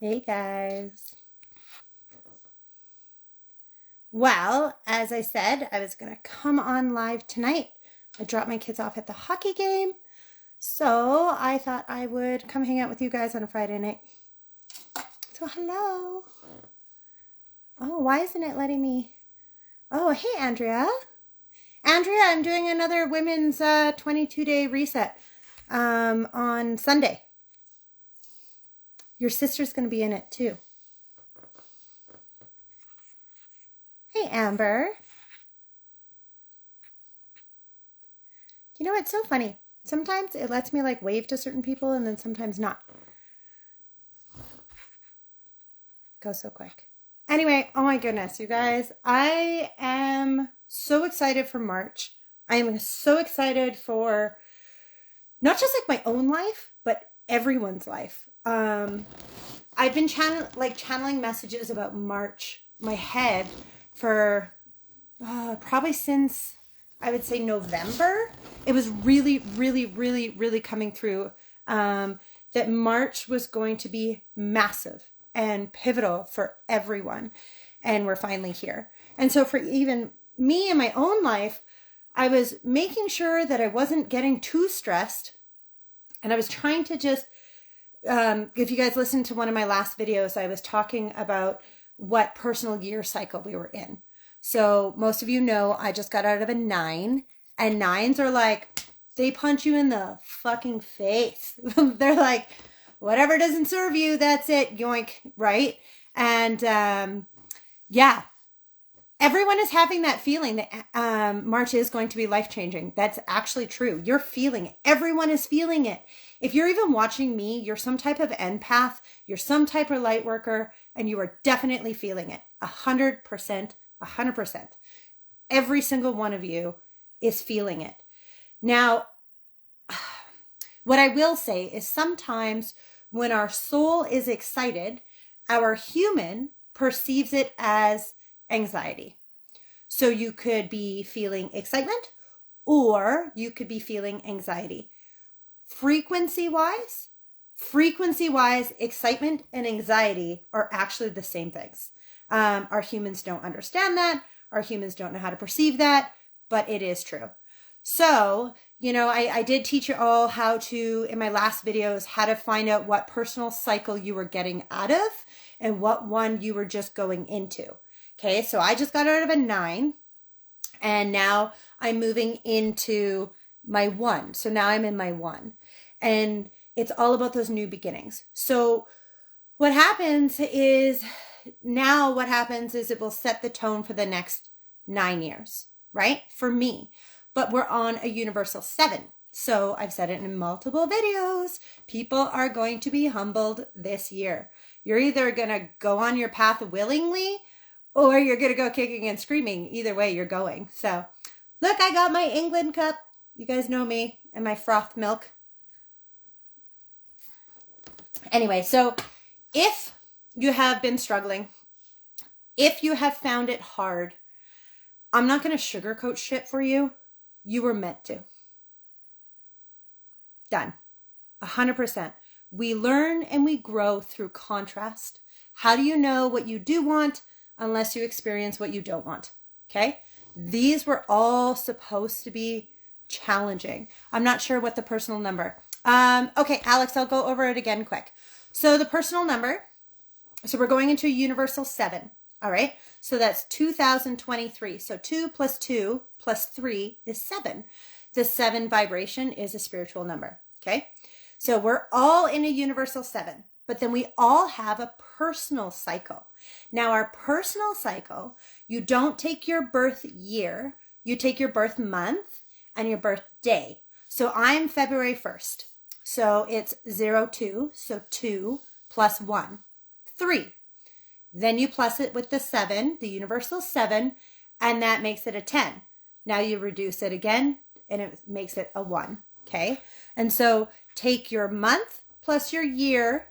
Hey guys. Well, as I said, I was going to come on live tonight. I dropped my kids off at the hockey game. So I thought I would come hang out with you guys on a Friday night. So hello. Oh, why isn't it letting me? Oh, hey, Andrea. Andrea, I'm doing another women's 22-day reset on Sunday. Your sister's going to be in it too. Hey, Amber. You know, it's so funny. Sometimes it lets me like wave to certain people and then sometimes not. Go so quick. Anyway, oh my goodness, you guys. I am so excited for March. I am so excited for not just like my own life, but everyone's life. I've been channeling messages about March, my head, for probably since I would say November. It was really, really, really, really coming through that March was going to be massive and pivotal for everyone. And we're finally here. And so for even me in my own life, I was making sure that I wasn't getting too stressed. And I was trying to just, if you guys listened to one of my last videos, I was talking about what personal year cycle we were in. So most of you know I just got out of a 9, and 9s are like, they punch you in the fucking face. They're like, whatever doesn't serve you, that's it, yoink, right? And yeah, everyone is having that feeling that March is going to be life-changing. That's actually true. You're feeling it. Everyone is feeling it. If you're even watching me, you're some type of empath, you're some type of light worker, and you are definitely feeling it. 100%, 100%. Every single one of you is feeling it. Now, what I will say is sometimes when our soul is excited, our human perceives it as anxiety. So you could be feeling excitement or you could be feeling anxiety. Frequency-wise, excitement and anxiety are actually the same things. Our humans don't understand that. Our humans don't know how to perceive that, but it is true. So, you know, I did teach you all how to, in my last videos, how to find out what personal cycle you were getting out of and what one you were just going into. Okay, so I just got out of a 9 and now I'm moving into my 1. So now I'm in my 1 and it's all about those new beginnings. So what happens is it will set the tone for the next 9 years, right? For me. But we're on a universal 7. So I've said it in multiple videos. People are going to be humbled this year. You're either going to go on your path willingly or you're going to go kicking and screaming. Either way, you're going. So look, I got my England cup. You guys know me and my froth milk. Anyway, so if you have been struggling, if you have found it hard, I'm not going to sugarcoat shit for you. You were meant to. Done. 100%. We learn and we grow through contrast. How do you know what you do want unless you experience what you don't want? Okay? These were all supposed to be challenging. I'm not sure what the personal number. Okay, Alex, I'll go over it again quick. So the personal number, so we're going into a universal 7. All right, so that's 2023. So 2 plus 2 plus 3 is 7. The 7 vibration is a spiritual number, okay? So we're all in a universal 7, but then we all have a personal cycle. Now our personal cycle, you don't take your birth year, you take your birth month and your birth day. So I'm February 1st. So it's 02, so 2 plus 1, 3. Then you plus it with the 7, the universal 7, and that makes it a 10. Now you reduce it again, and it makes it a 1, okay? And so take your month plus your year,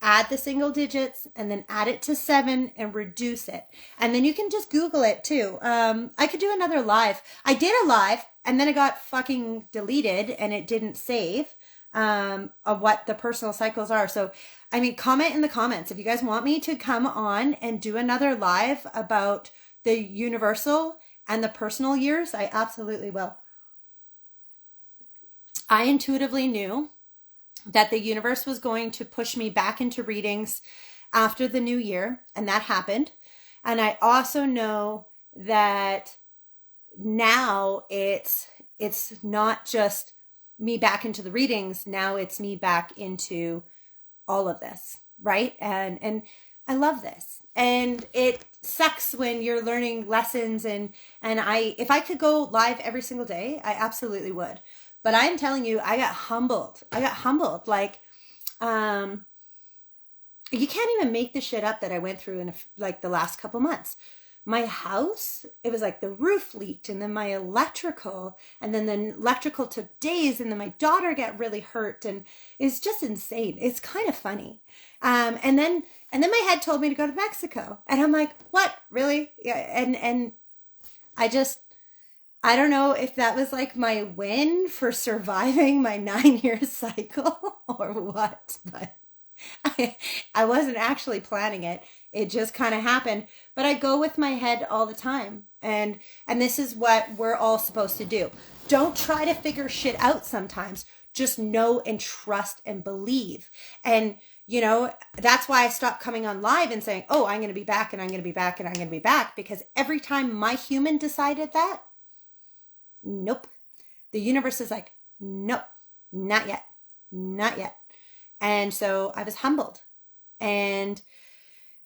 add the single digits, and then add it to 7 and reduce it. And then you can just Google it too. I could do another live. I did a live, and then it got fucking deleted, and it didn't save. of what the personal cycles are. So, I mean, comment in the comments if you guys want me to come on and do another live about the universal and the personal years. I absolutely will. I intuitively knew that the universe was going to push me back into readings after the new year, and that happened. And I also know that now it's not just me back into the readings. Now it's me back into all of this, right? And I love this. And it sucks when you're learning lessons and if I could go live every single day, I absolutely would. But I'm telling you, I got humbled. Like, you can't even make the shit up that I went through in like the last couple months. My house, it was like the roof leaked, and then my electrical, and then the electrical took days, and then my daughter got really hurt, and it's just insane. It's kind of funny. And then my head told me to go to Mexico, and I'm like, what, really? Yeah. And I don't know if that was like my win for surviving my 9-year cycle or what, but I wasn't actually planning it. It just kind of happened. But I go with my head all the time. And this is what we're all supposed to do. Don't try to figure shit out sometimes. Just know and trust and believe. And, you know, that's why I stopped coming on live and saying, oh, I'm going to be back and I'm going to be back and I'm going to be back. Because every time my human decided that, nope. The universe is like, nope, not yet. Not yet. And so I was humbled. And,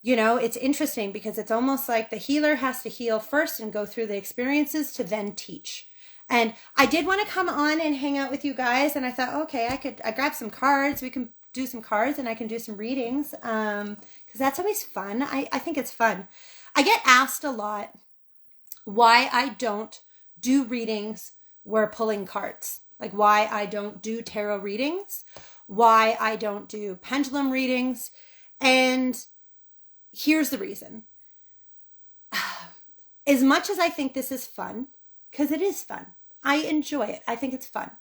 you know, it's interesting because it's almost like the healer has to heal first and go through the experiences to then teach. And I did want to come on and hang out with you guys. And I thought, okay, I grabbed some cards. We can do some cards and I can do some readings. Because that's always fun. I think it's fun. I get asked a lot why I don't do readings where pulling cards. Like why I don't do tarot readings, why I don't do pendulum readings. And here's the reason. As much as I think this is fun, because it is fun, I enjoy it. I think it's fun.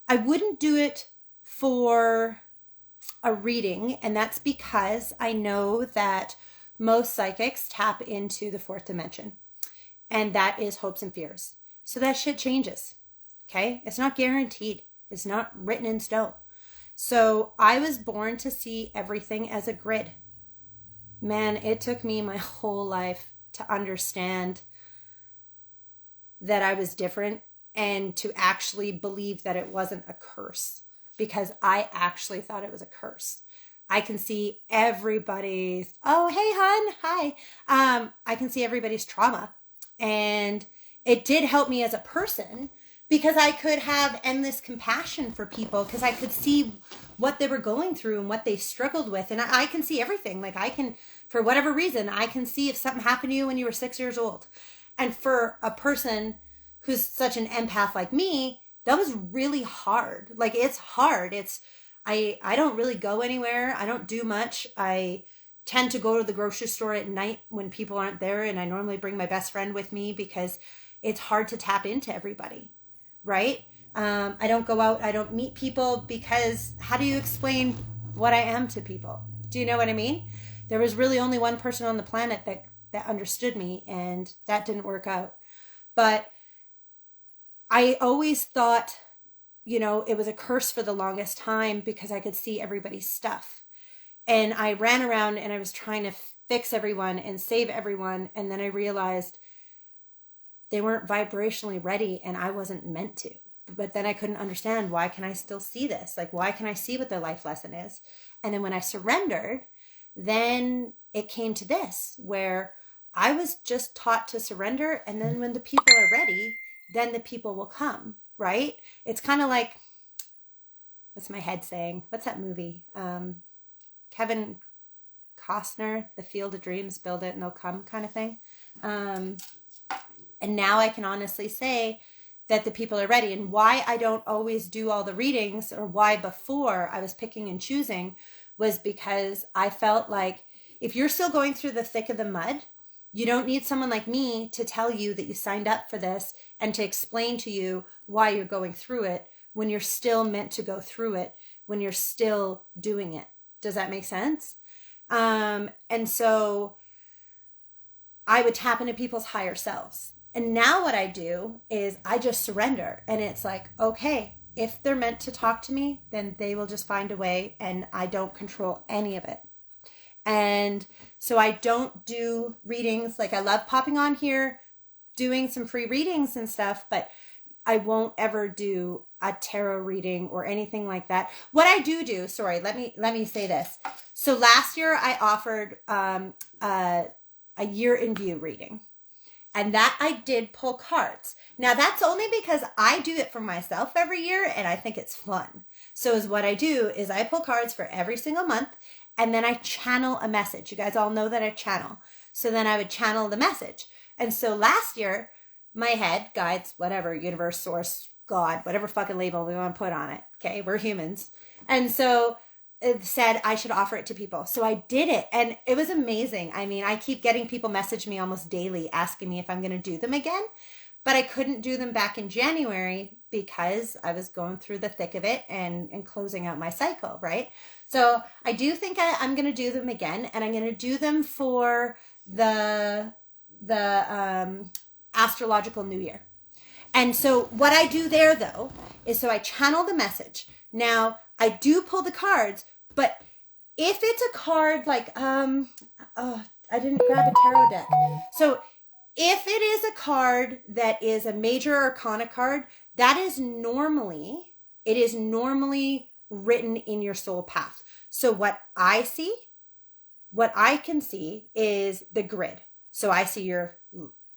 I wouldn't do it for a reading, and that's because I know that most psychics tap into the fourth dimension, and that is hopes and fears. So that shit changes, okay? It's not guaranteed. It's not written in stone. So I was born to see everything as a grid. Man, it took me my whole life to understand that I was different and to actually believe that it wasn't a curse, because I actually thought it was a curse. I can see everybody's, oh, hey, hun, hi. I can see everybody's trauma. And it did help me as a person because I could have endless compassion for people because I could see what they were going through and what they struggled with. And I can see everything. Like I can, for whatever reason, I can see if something happened to you when you were 6 years old. And for a person who's such an empath like me, that was really hard. Like it's hard. I don't really go anywhere. I don't do much. I tend to go to the grocery store at night when people aren't there. And I normally bring my best friend with me because it's hard to tap into everybody, right? I don't go out. I don't meet people because how do you explain what I am to people? Do you know what I mean? There was really only one person on the planet that understood me, and that didn't work out. But I always thought, you know, it was a curse for the longest time because I could see everybody's stuff. And I ran around and I was trying to fix everyone and save everyone. And then I realized they weren't vibrationally ready and I wasn't meant to. But then I couldn't understand, why can I still see this? Like, why can I see what their life lesson is? And then when I surrendered, then it came to this, where I was just taught to surrender. And then when the people are ready, then the people will come, right? It's kind of like, what's my head saying? What's that movie? Kevin Costner, The Field of Dreams, build it and they'll come kind of thing. And now I can honestly say that the people are ready. And why I don't always do all the readings, or why before I was picking and choosing, was because I felt like if you're still going through the thick of the mud, you don't need someone like me to tell you that you signed up for this and to explain to you why you're going through it when you're still meant to go through it. when you're still doing it. Does that make sense? And so I would tap into people's higher selves. And now what I do is I just surrender. And it's like, okay, if they're meant to talk to me, then they will just find a way, and I don't control any of it. And so I don't do readings. Like, I love popping on here, doing some free readings and stuff, but I won't ever do a tarot reading or anything like that. What I do, sorry, let me say this. So last year I offered a year in view reading, and that I did pull cards. Now that's only because I do it for myself every year and I think it's fun. So is what I do is I pull cards for every single month, and then I channel a message. You guys all know that I channel. So then I would channel the message. And so last year, my head, guides, whatever, universe, source, God, whatever fucking label we want to put on it. Okay, we're humans. And so it said I should offer it to people. So I did it, and it was amazing. I mean, I keep getting people message me almost daily asking me if I'm going to do them again, but I couldn't do them back in January because I was going through the thick of it and closing out my cycle, right? So I do think I'm going to do them again, and I'm going to do them for the astrological new year. And so what I do there, though, is so I channel the message. Now, I do pull the cards, but if it's a card like, I didn't grab a tarot deck. So if it is a card that is a major arcana card, it is normally written in your soul path. So what I can see is the grid. So I see your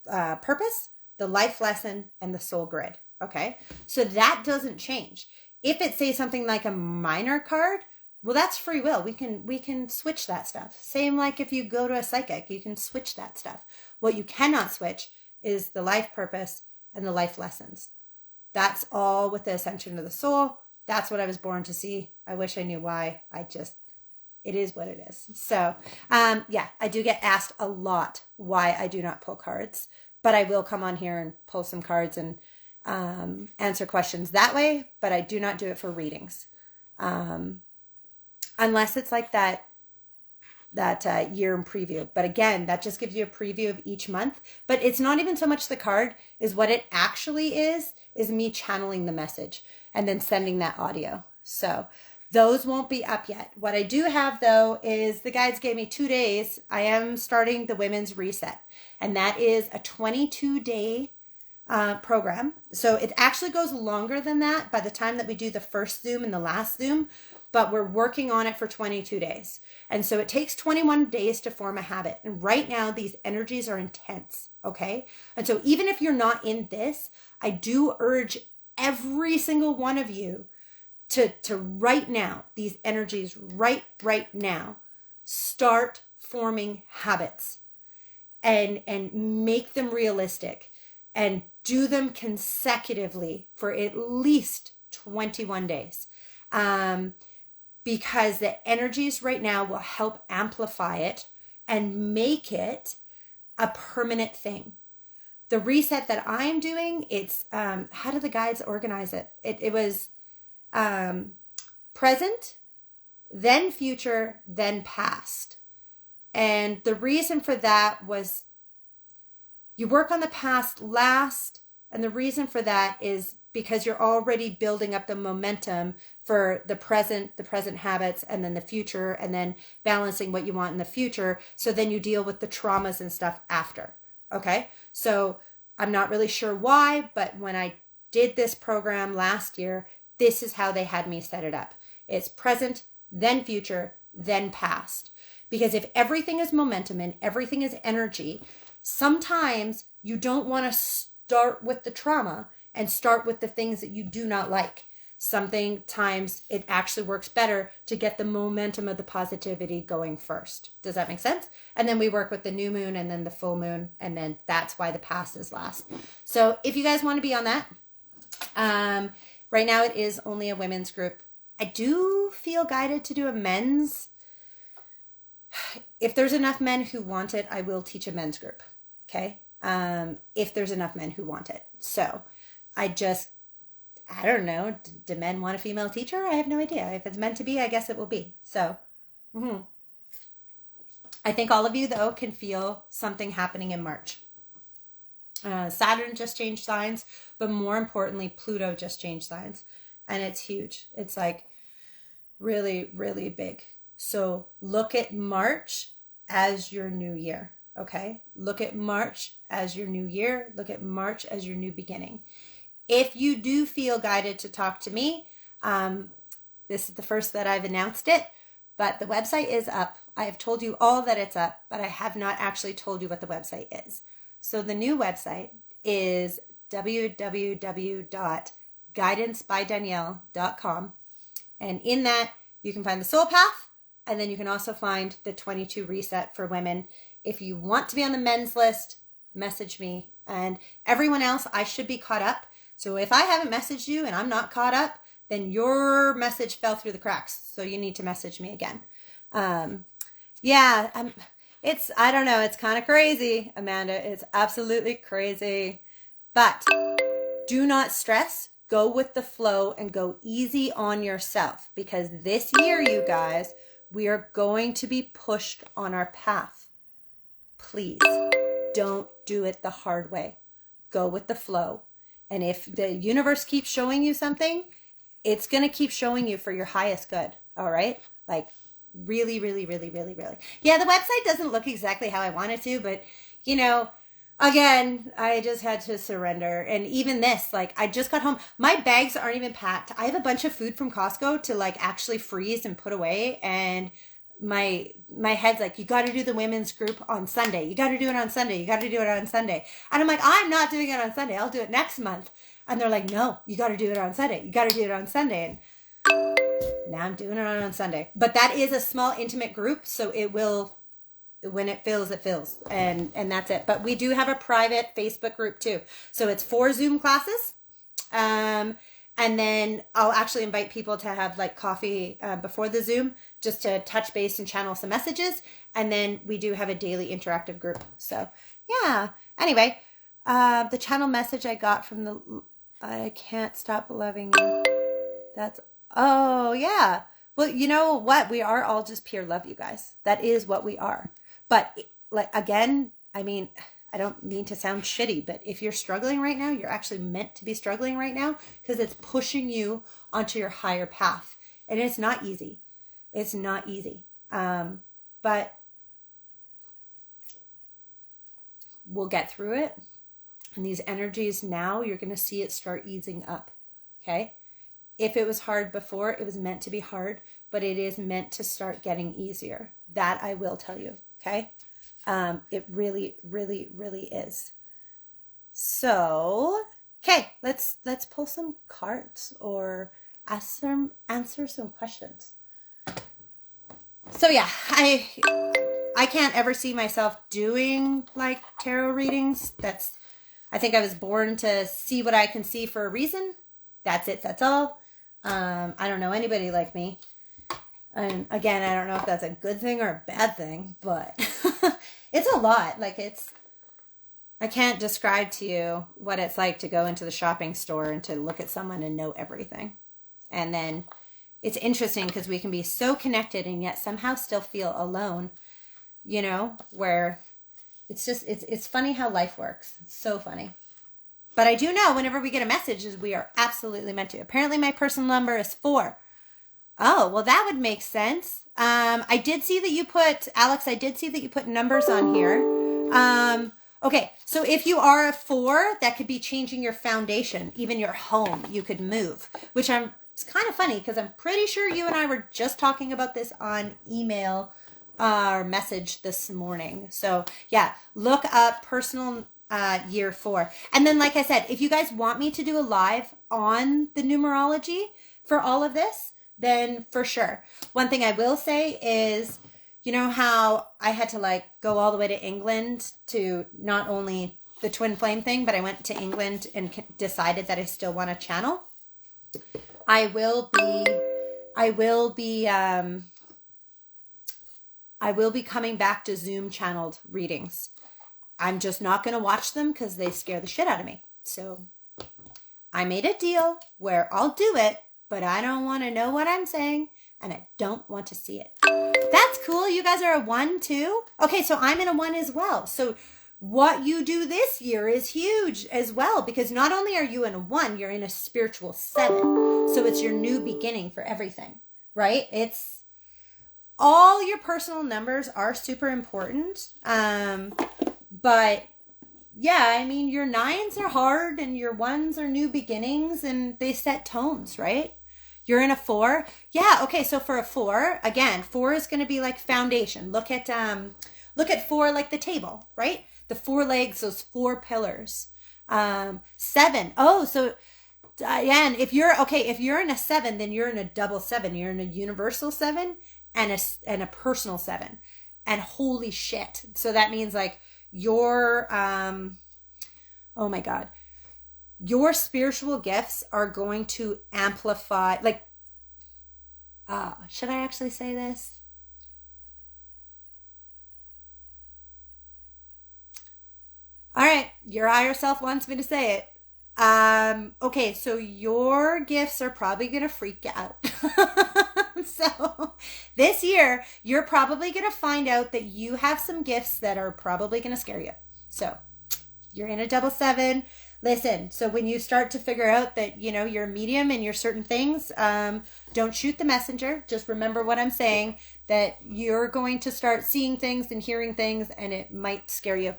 purpose, the life lesson, and the soul grid. Okay. So that doesn't change. If it says something like a minor card, well, that's free will. We can switch that stuff. Same like if you go to a psychic, you can switch that stuff. What you cannot switch is the life purpose and the life lessons. That's all with the ascension of the soul. That's what I was born to see. I wish I knew why. It is what it is. So, yeah, I do get asked a lot why I do not pull cards, but I will come on here and pull some cards and answer questions that way, but I do not do it for readings. Unless it's like that year in preview. But again, that just gives you a preview of each month. But it's not even so much the card, is what it actually is me channeling the message and then sending that audio. So those won't be up yet. What I do have, though, is the guides gave me 2 days. I am starting the Women's Reset, and that is a 22-day program. So it actually goes longer than that by the time that we do the first Zoom and the last Zoom, but we're working on it for 22 days. And so it takes 21 days to form a habit. And right now, these energies are intense, okay? And so even if you're not in this, I do urge every single one of you to right now, these energies right now, start forming habits and make them realistic and do them consecutively for at least 21 days. Because the energies right now will help amplify it and make it a permanent thing. The reset that I'm doing, it's, how do the guides organize it? It was present, then future, then past. And the reason for that was you work on the past last. And the reason for that is because you're already building up the momentum for the present habits, and then the future, and then balancing what you want in the future. So then you deal with the traumas and stuff after. Okay. So I'm not really sure why, but when I did this program last year, this is how they had me set it up. It's present, then future, then past. Because if everything is momentum and everything is energy, sometimes you don't want to start with the trauma and start with the things that you do not like. Sometimes it actually works better to get the momentum of the positivity going first. Does that make sense? And then we work with the new moon and then the full moon, and then that's why the past is last. So if you guys want to be on that, right now it is only a women's group. I do feel guided to do a men's. If there's enough men who want it, I will teach a men's group. Okay. If there's enough men who want it. So I don't know. Do men want a female teacher? I have no idea. If it's meant to be, I guess it will be. So, I think all of you, though, can feel something happening in March. Saturn just changed signs, but more importantly, Pluto just changed signs. And it's huge. It's like really, really big. So look at March as your new year, okay? Look at March as your new year. Look at March as your new beginning. If you do feel guided to talk to me, this is the first that I've announced it, but the website is up. I have told you all that it's up, but I have not actually told you what the website is. So the new website is www.guidancebydanielle.com. And in that, you can find the soul path, and then you can also find the 22 reset for women. If you want to be on the men's list, message me. And everyone else, I should be caught up. So if I haven't messaged you and I'm not caught up, then your message fell through the cracks. So you need to message me again. I don't know. It's kind of crazy, Amanda. It's absolutely crazy. But do not stress. Go with the flow and go easy on yourself, because this year, you guys, we are going to be pushed on our path. Please don't do it the hard way. Go with the flow. And if the universe keeps showing you something, it's going to keep showing you for your highest good. All right? Like really, really, really, really, really. Yeah, the website doesn't look exactly how I want it to, but you know, again, I just had to surrender. And even this, like, I just got home. My bags aren't even packed. I have a bunch of food from Costco to like actually freeze and put away. And my head's like, you got to do the women's group on Sunday. You got to do it on Sunday. You got to do it on Sunday. And I'm like, I'm not doing it on Sunday. I'll do it next month. And they're like, no, you got to do it on Sunday. You got to do it on Sunday. And now I'm doing it on Sunday. But that is a small, intimate group. So it will, when it fills, it fills. And that's it. But we do have a private Facebook group too. So it's 4 Zoom classes. And then I'll actually invite people to have like coffee before the Zoom, just to touch base and channel some messages. And then we do have a daily interactive group. So yeah. Anyway, the channel message I got from the, I can't stop loving you. That's, oh yeah. Well, you know what? We are all just pure love, you guys. That is what we are. But like, again, I mean, I don't mean to sound shitty, but if you're struggling right now, you're actually meant to be struggling right now, because it's pushing you onto your higher path. And it's not easy. It's not easy. But we'll get through it. And these energies now, you're going to see it start easing up. Okay? If it was hard before, it was meant to be hard, but it is meant to start getting easier. That I will tell you. Okay? It really, really, really is. So, okay, let's pull some cards or answer some questions. So yeah, I can't ever see myself doing like tarot readings. I think I was born to see what I can see for a reason. That's it. That's all. I don't know anybody like me. And again, I don't know if that's a good thing or a bad thing, but it's a lot. Like I can't describe to you what it's like to go into the shopping store and to look at someone and know everything. And then it's interesting because we can be so connected and yet somehow still feel alone, you know, where it's just, it's funny how life works. It's so funny. But I do know whenever we get a message is we are absolutely meant to. Apparently my personal number is 4. Oh, well, that would make sense. I did see that you put, Alex, I did see that you put numbers on here. Okay, so if you are a 4, that could be changing your foundation, even your home. You could move, which it's kind of funny because I'm pretty sure you and I were just talking about this on email or message this morning. So yeah, look up personal year 4. And then, like I said, if you guys want me to do a live on the numerology for all of this, then for sure. One thing I will say is, you know how I had to like go all the way to England to not only the twin flame thing, but I went to England and decided that I still want to channel. I will be coming back to Zoom channeled readings. I'm just not going to watch them because they scare the shit out of me. So I made a deal where I'll do it, but I don't want to know what I'm saying, and I don't want to see it. That's cool. You guys are a 1 too? Okay, so I'm in a 1 as well. So what you do this year is huge as well, because not only are you in a 1, you're in a spiritual 7. So it's your new beginning for everything, right? It's all your personal numbers are super important. But yeah, I mean, your 9s are hard and your 1s are new beginnings and they set tones, right? You're in a 4. Yeah. Okay. So for a 4, again, 4 is going to be like foundation. Look at 4 like the table, right? The 4 legs, those 4 pillars. 7. Oh, so again, if you're in a 7, then you're in a double 7. You're in a universal 7 and a personal 7. And holy shit. So that means like your, oh my God, your spiritual gifts are going to amplify, like, should I actually say this? All right. Your higher self wants me to say it. Okay, so your gifts are probably going to freak you out. So this year, you're probably going to find out that you have some gifts that are probably going to scare you. So you're in a double 7. Listen, so when you start to figure out that, you're a medium in your certain things, don't shoot the messenger. Just remember what I'm saying, that you're going to start seeing things and hearing things, and it might scare you.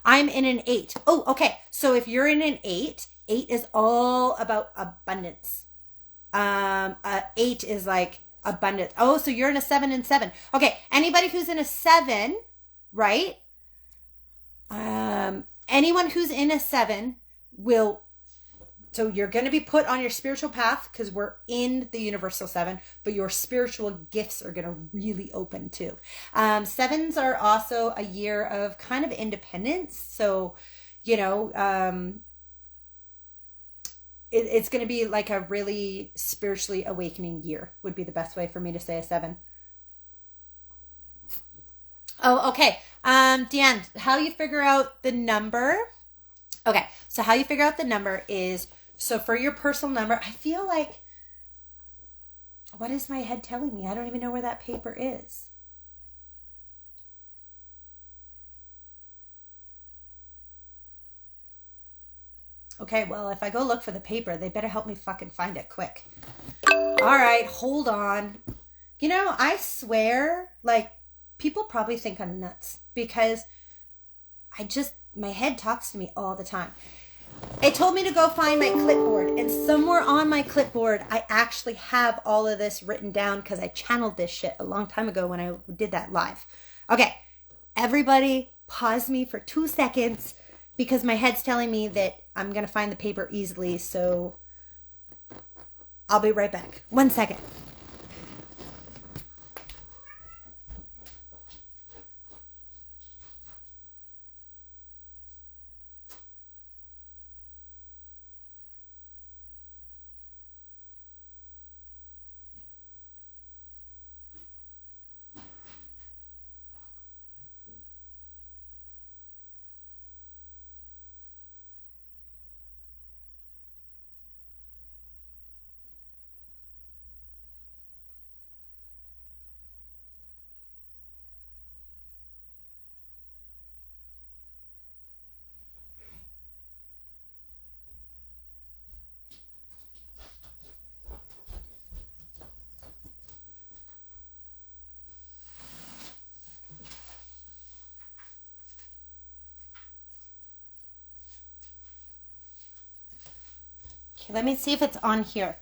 I'm in an 8. Oh, okay. So if you're in an 8 is all about abundance. 8 is like abundance. Oh, so you're in a 7 and 7. Okay. Anybody who's in a 7, right? Anyone who's in a 7 so you're going to be put on your spiritual path because we're in the universal 7, but your spiritual gifts are going to really open too. 7s are also a year of kind of independence. So, it's going to be like a really spiritually awakening year would be the best way for me to say a 7. Oh, okay. Deanne, how you figure out the number? Okay, so how you figure out the number is, so for your personal number, I feel like, what is my head telling me? I don't even know where that paper is. Okay, well, if I go look for the paper, they better help me fucking find it quick. All right, hold on. I swear, like, people probably think I'm nuts because my head talks to me all the time. It told me to go find my clipboard, and somewhere on my clipboard, I actually have all of this written down because I channeled this shit a long time ago when I did that live. Okay, everybody pause me for 2 seconds because my head's telling me that I'm going to find the paper easily, so I'll be right back. 1 second. Okay, let me see if it's on here.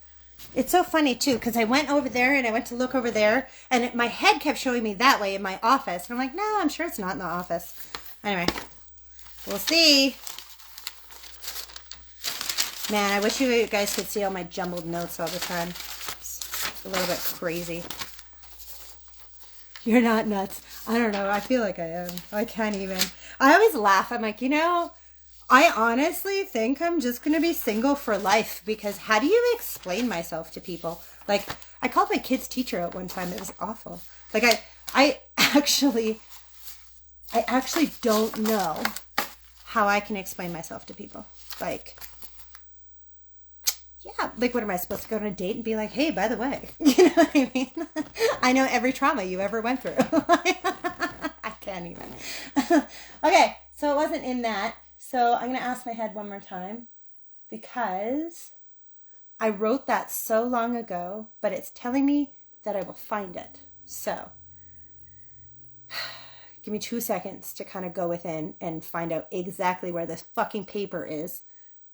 It's so funny too because I went over there and I went to look over there and my head kept showing me that way in my office. And I'm like, no, I'm sure it's not in the office. Anyway, we'll see. Man, I wish you guys could see all my jumbled notes all the time. It's a little bit crazy. You're not nuts. I don't know. I feel like I am. I can't even. I always laugh. I'm like, I honestly think I'm just going to be single for life because how do you explain myself to people? Like, I called my kid's teacher out one time. It was awful. Like, I actually don't know how I can explain myself to people. Like, Yeah, like what am I supposed to go on a date and be like, hey, by the way, you know what I mean? I know every trauma you ever went through. I can't even. Okay, so it wasn't in that. So I'm going to ask my head one more time because I wrote that so long ago, but it's telling me that I will find it. So give me 2 seconds to kind of go within and find out exactly where this fucking paper is.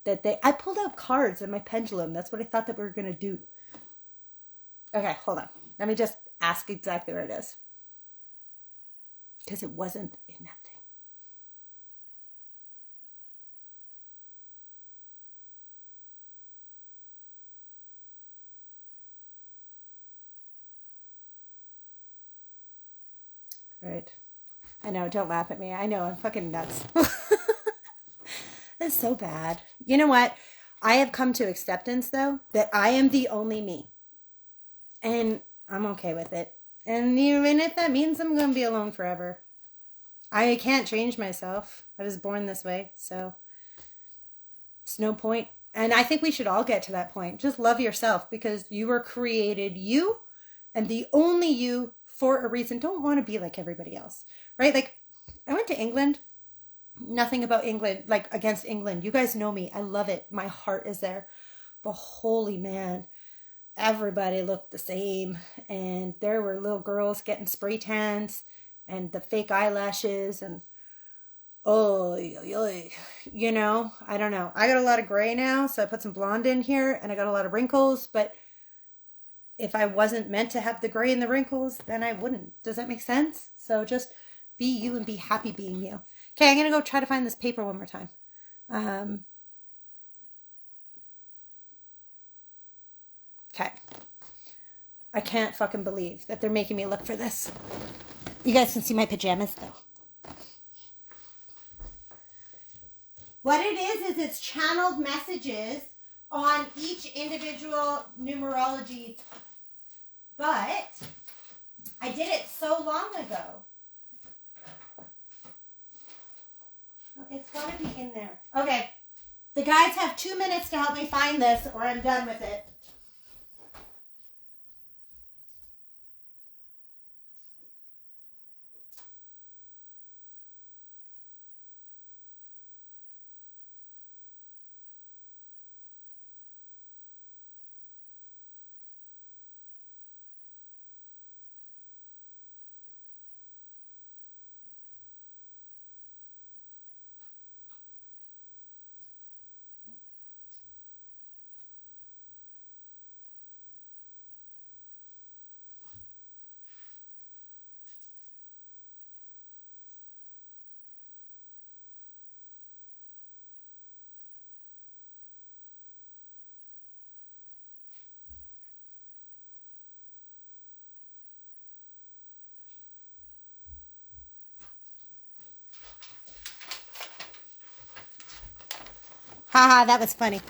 I pulled out cards in my pendulum. That's what I thought that we were going to do. Okay, hold on. Let me just ask exactly where it is. Because it wasn't in that thing. Right. I know, don't laugh at me. I know, I'm fucking nuts. That's so bad. You know what? I have come to acceptance, though, that I am the only me. And I'm okay with it. And even if that means I'm going to be alone forever, I can't change myself. I was born this way, so it's no point. And I think we should all get to that point. Just love yourself because you were created you and the only you for a reason. Don't want to be like everybody else, right? Like I went to England. Nothing about England, like against England. You guys know me. I love it. My heart is there. But holy man, everybody looked the same. And there were little girls getting spray tans and the fake eyelashes and oh, you know, I don't know. I got a lot of gray now, so I put some blonde in here and I got a lot of wrinkles, but if I wasn't meant to have the gray and the wrinkles, then I wouldn't. Does that make sense? So just be you and be happy being you. Okay, I'm going to go try to find this paper one more time. Okay. I can't fucking believe that they're making me look for this. You guys can see my pajamas, though. What it is it's channeled messages on each individual numerology. But I did it so long ago. It's got to be in there. Okay. The guys have 2 minutes to help me find this or I'm done with it. Haha, that was funny.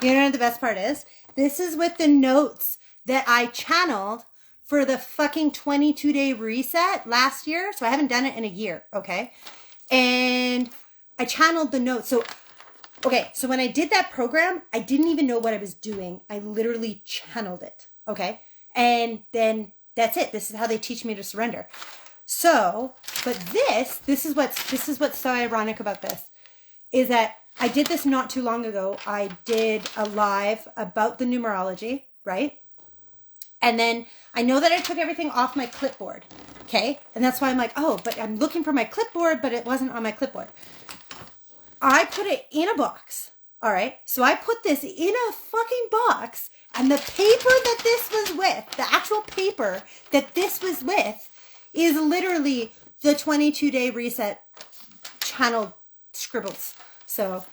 You know what the best part is? This is with the notes that I channeled for the fucking 22-day reset last year. So I haven't done it in a year, okay? And I channeled the notes. So, okay, so when I did that program, I didn't even know what I was doing. I literally channeled it, okay? And then that's it. This is how they teach me to surrender. So, but this is what's so ironic about this. Is that I did this not too long ago. I did a live about the numerology, right? And then I know that I took everything off my clipboard, okay? And that's why I'm like, oh, but I'm looking for my clipboard, but it wasn't on my clipboard. I put it in a box, all right? So I put this in a fucking box, and the paper that this was with, the actual paper that this was with, is literally the 22-day reset channel scribbles. So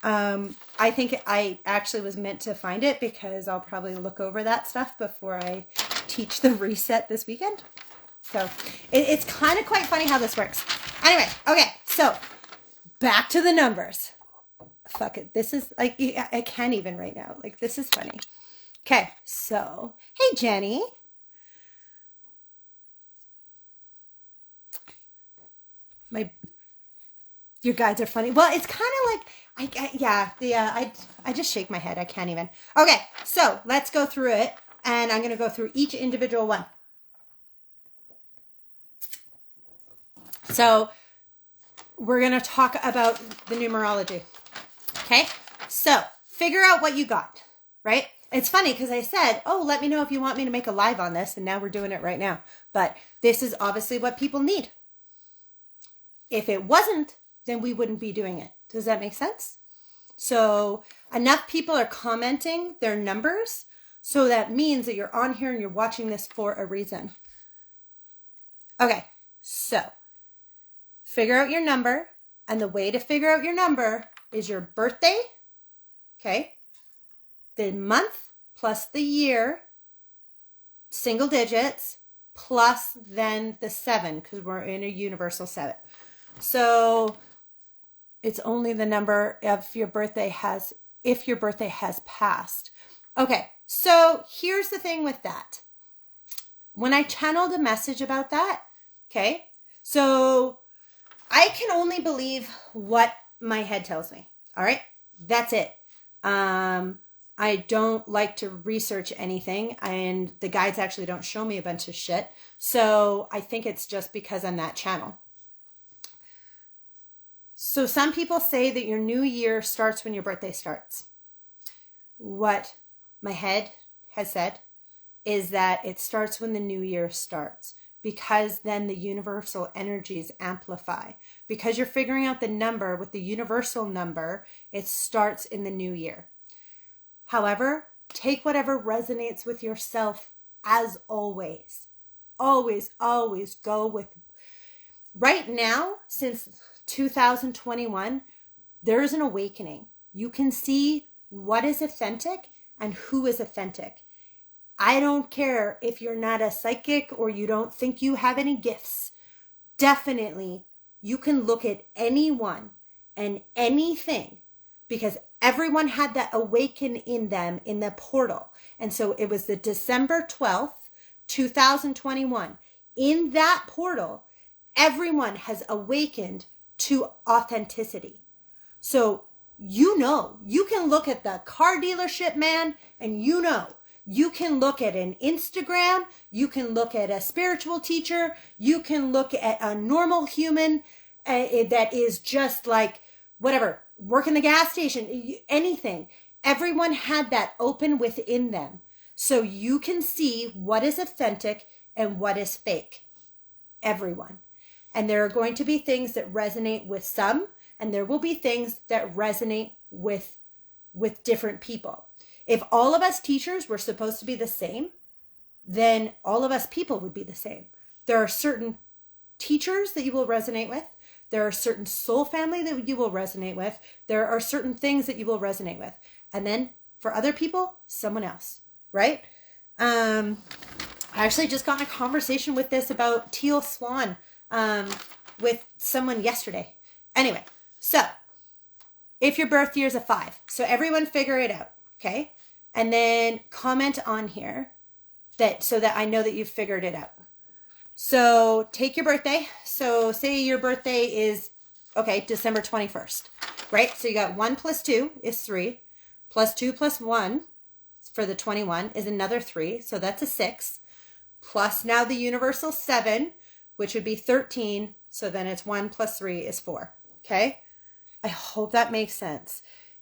I think I actually was meant to find it because I'll probably look over that stuff before I teach the reset this weekend. So it's kind of quite funny how this works. Anyway, okay, so back to the numbers. Fuck it. This is like, I can't even right now. Like, this is funny. Okay, so, hey, Jenny. Your guides are funny. Well, it's kind of like, I just shake my head. I can't even. Okay, so let's go through it, and I'm going to go through each individual one. So we're going to talk about the numerology. Okay, so figure out what you got, right? It's funny because I said, oh, let me know if you want me to make a live on this, and now we're doing it right now. But this is obviously what people need. If it wasn't, then we wouldn't be doing it. Does that make sense? So enough people are commenting their numbers, so that means that you're on here and you're watching this for a reason. Okay, so figure out your number, and the way to figure out your number is your birthday, okay, the month plus the year, single digits, plus then the 7, because we're in a universal 7. So it's only the number if your birthday has passed. Okay, so here's the thing with that. When I channeled a message about that, okay, so I can only believe what my head tells me. All right, that's it. I don't like to research anything, and the guides actually don't show me a bunch of shit. So I think it's just because I'm that channel. So some people say that your new year starts when your birthday starts. What my head has said is that it starts when the new year starts, because then the universal energies amplify. Because you're figuring out the number with the universal number, it starts in the new year. However, take whatever resonates with yourself, as always. Always, always go with. Right now, since 2021, there is an awakening. You can see what is authentic and who is authentic. I don't care if you're not a psychic or you don't think you have any gifts. Definitely, you can look at anyone and anything, because everyone had that awaken in them in the portal. And so it was the December 12th, 2021. In that portal, everyone has awakened to authenticity. So you can look at the car dealership man, and you can look at an Instagram, you can look at a spiritual teacher, you can look at a normal human that is just like, whatever, work in the gas station, anything. Everyone had that open within them. So you can see what is authentic and what is fake. Everyone. And there are going to be things that resonate with some, and there will be things that resonate with different people. If all of us teachers were supposed to be the same, then all of us people would be the same. There are certain teachers that you will resonate with. There are certain soul family that you will resonate with. There are certain things that you will resonate with. And then for other people, someone else, right? I actually just got in a conversation with this about teal swan with someone yesterday. Anyway, so if your birth year is a 5, so everyone figure it out, okay? And then comment on here so that I know that you've figured it out. So take your birthday. So say your birthday is, December 21st, right? So you got 1 plus 2 is 3, plus 2 plus 1 for the 21 is another 3. So that's a 6, plus now the universal 7, which would be 13. So then it's 1 plus 3 is 4. Okay. I hope that makes sense.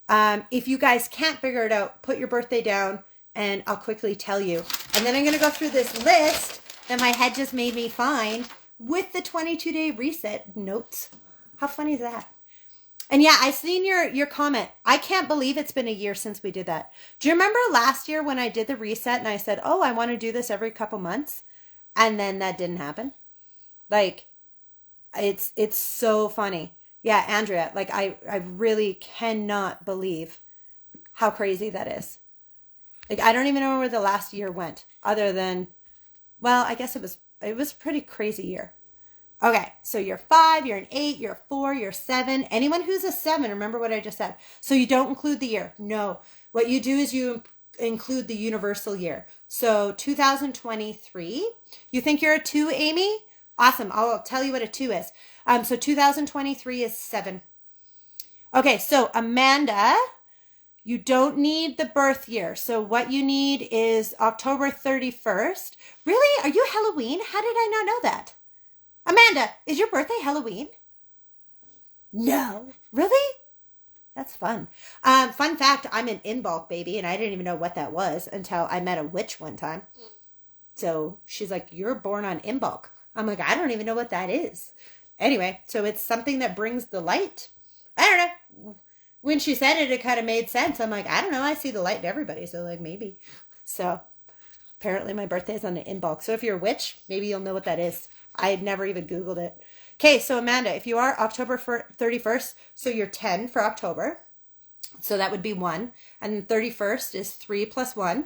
If you guys can't figure it out, put your birthday down and I'll quickly tell you. And then I'm going to go through this list that my head just made me find with the 22-day reset notes. How funny is that? And yeah, I seen your comment. I can't believe it's been a year since we did that. Do you remember last year when I did the reset and I said, oh, I want to do this every couple months? And then that didn't happen. Like, it's so funny. Yeah, Andrea, like I really cannot believe how crazy that is. Like, I don't even know where the last year went other than, well, I guess it was a pretty crazy year. Okay, so you're 5, you're an 8, you're 4, you're 7. Anyone who's a 7, remember what I just said. So you don't include the year. No. What you do is you include the universal year. So 2023. You think you're a 2, Amy? Awesome. I'll tell you what a 2 is. So 2023 is 7. Okay, so Amanda, you don't need the birth year. So what you need is October 31st. Really? Are you Halloween? How did I not know that? Amanda, is your birthday Halloween? No. Really? That's fun. Fun fact, I'm an in-bulk baby, and I didn't even know what that was until I met a witch one time. So she's like, you're born on Imbolc. I'm like, I don't even know what that is. Anyway, so it's something that brings the light. I don't know. When she said it, it kind of made sense. I'm like, I don't know. I see the light in everybody. So like maybe. So apparently my birthday is on the Imbolc. So if you're a witch, maybe you'll know what that is. I had never even Googled it. Okay, so Amanda, if you are October 31st, so you're 10 for October. So that would be 1. And 31st is 3 plus 1,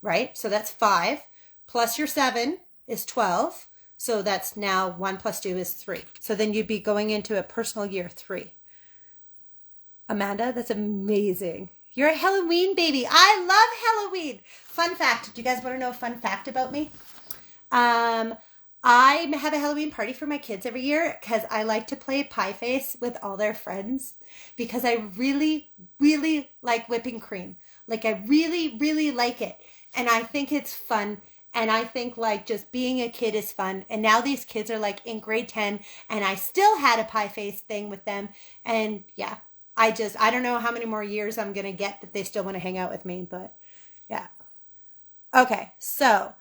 right? So that's 5. Plus your 7 is 12. So that's now 1 plus 2 is 3. So then you'd be going into a personal year 3. Amanda, that's amazing. You're a Halloween baby. I love Halloween. Fun fact. Do you guys want to know a fun fact about me? I have a Halloween party for my kids every year because I like to play pie face with all their friends because I really, really like whipping cream. Like I really, really like it. And I think it's fun. And I think like just being a kid is fun. And now these kids are like in grade 10 and I still had a pie face thing with them. And yeah, I don't know how many more years I'm going to get that they still want to hang out with me, but yeah. Okay. So,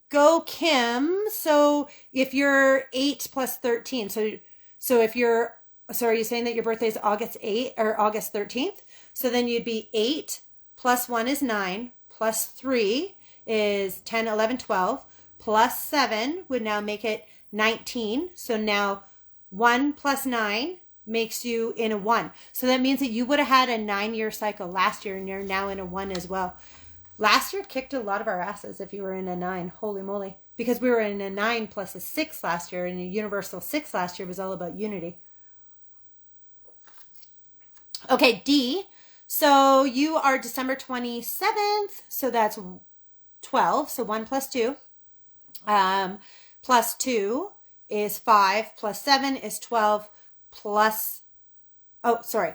go Kim. So if you're 8 plus 13, so if you're, so are you saying that your birthday is August 8th or August 13th? So then you'd be 8 plus 1 is 9 plus 3 is 10, 11, 12 plus 7 would now make it 19. So now 1 plus 9 makes you in a 1. So that means that you would have had a 9-year cycle last year and you're now in a 1 as well. Last year kicked a lot of our asses if you were in a 9. Holy moly. Because we were in a 9 plus a 6 last year, and a universal 6 last year was all about unity. Okay, D. So you are December 27th. So that's 12. So 1 plus 2. Plus 2 is 5. Plus 7 is 12. Plus, oh, sorry.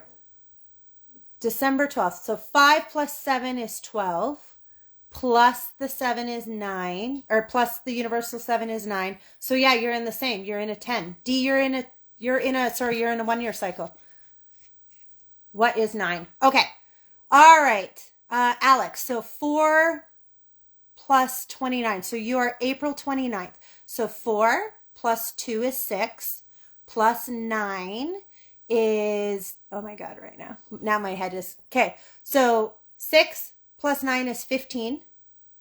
December 12th. So 5 plus 7 is 12. Plus the 7 is 9, or plus the universal 7 is 9. So yeah, you're in the same. You're in a 10. D, you're in a 1-year cycle. What is 9? Okay. All right. Alex, so 4 plus 29. So you are April 29th. So 4 plus 2 is 6. Plus 9 is, oh my God, right now. Now my head is, okay. So 6 plus 9 is 15.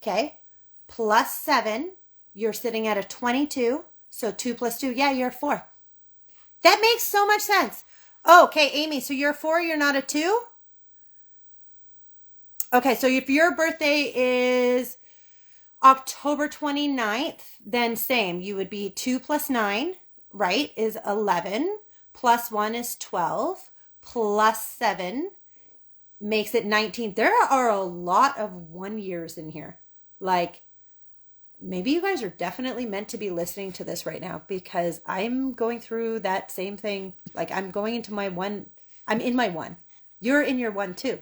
Okay. Plus 7, you're sitting at a 22. So 2 plus 2, yeah, you're a 4. That makes so much sense. Oh, okay, Amy, so you're a 4, you're not a 2? Okay, so if your birthday is October 29th, then same. You would be 2 plus 9, right, is 11. Plus 1 is 12. Plus 7 makes it 19. There are a lot of 1 years in here. Like, maybe you guys are definitely meant to be listening to this right now because I'm going through that same thing. Like, I'm going into my 1. I'm in my 1. You're in your 1 too.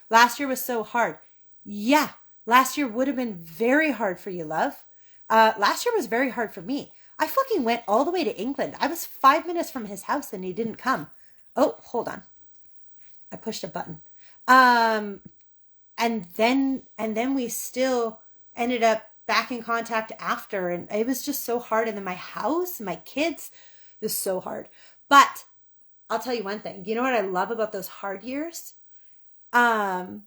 Last year was so hard. Yeah, last year would have been very hard for you, love. Last year was very hard for me. I fucking went all the way to England. I was 5 minutes from his house and he didn't come. Oh, hold on. I pushed a button. And then we still ended up back in contact after, and it was just so hard. And then my house, my kids, it was so hard. But I'll tell you one thing. You know what I love about those hard years? I'm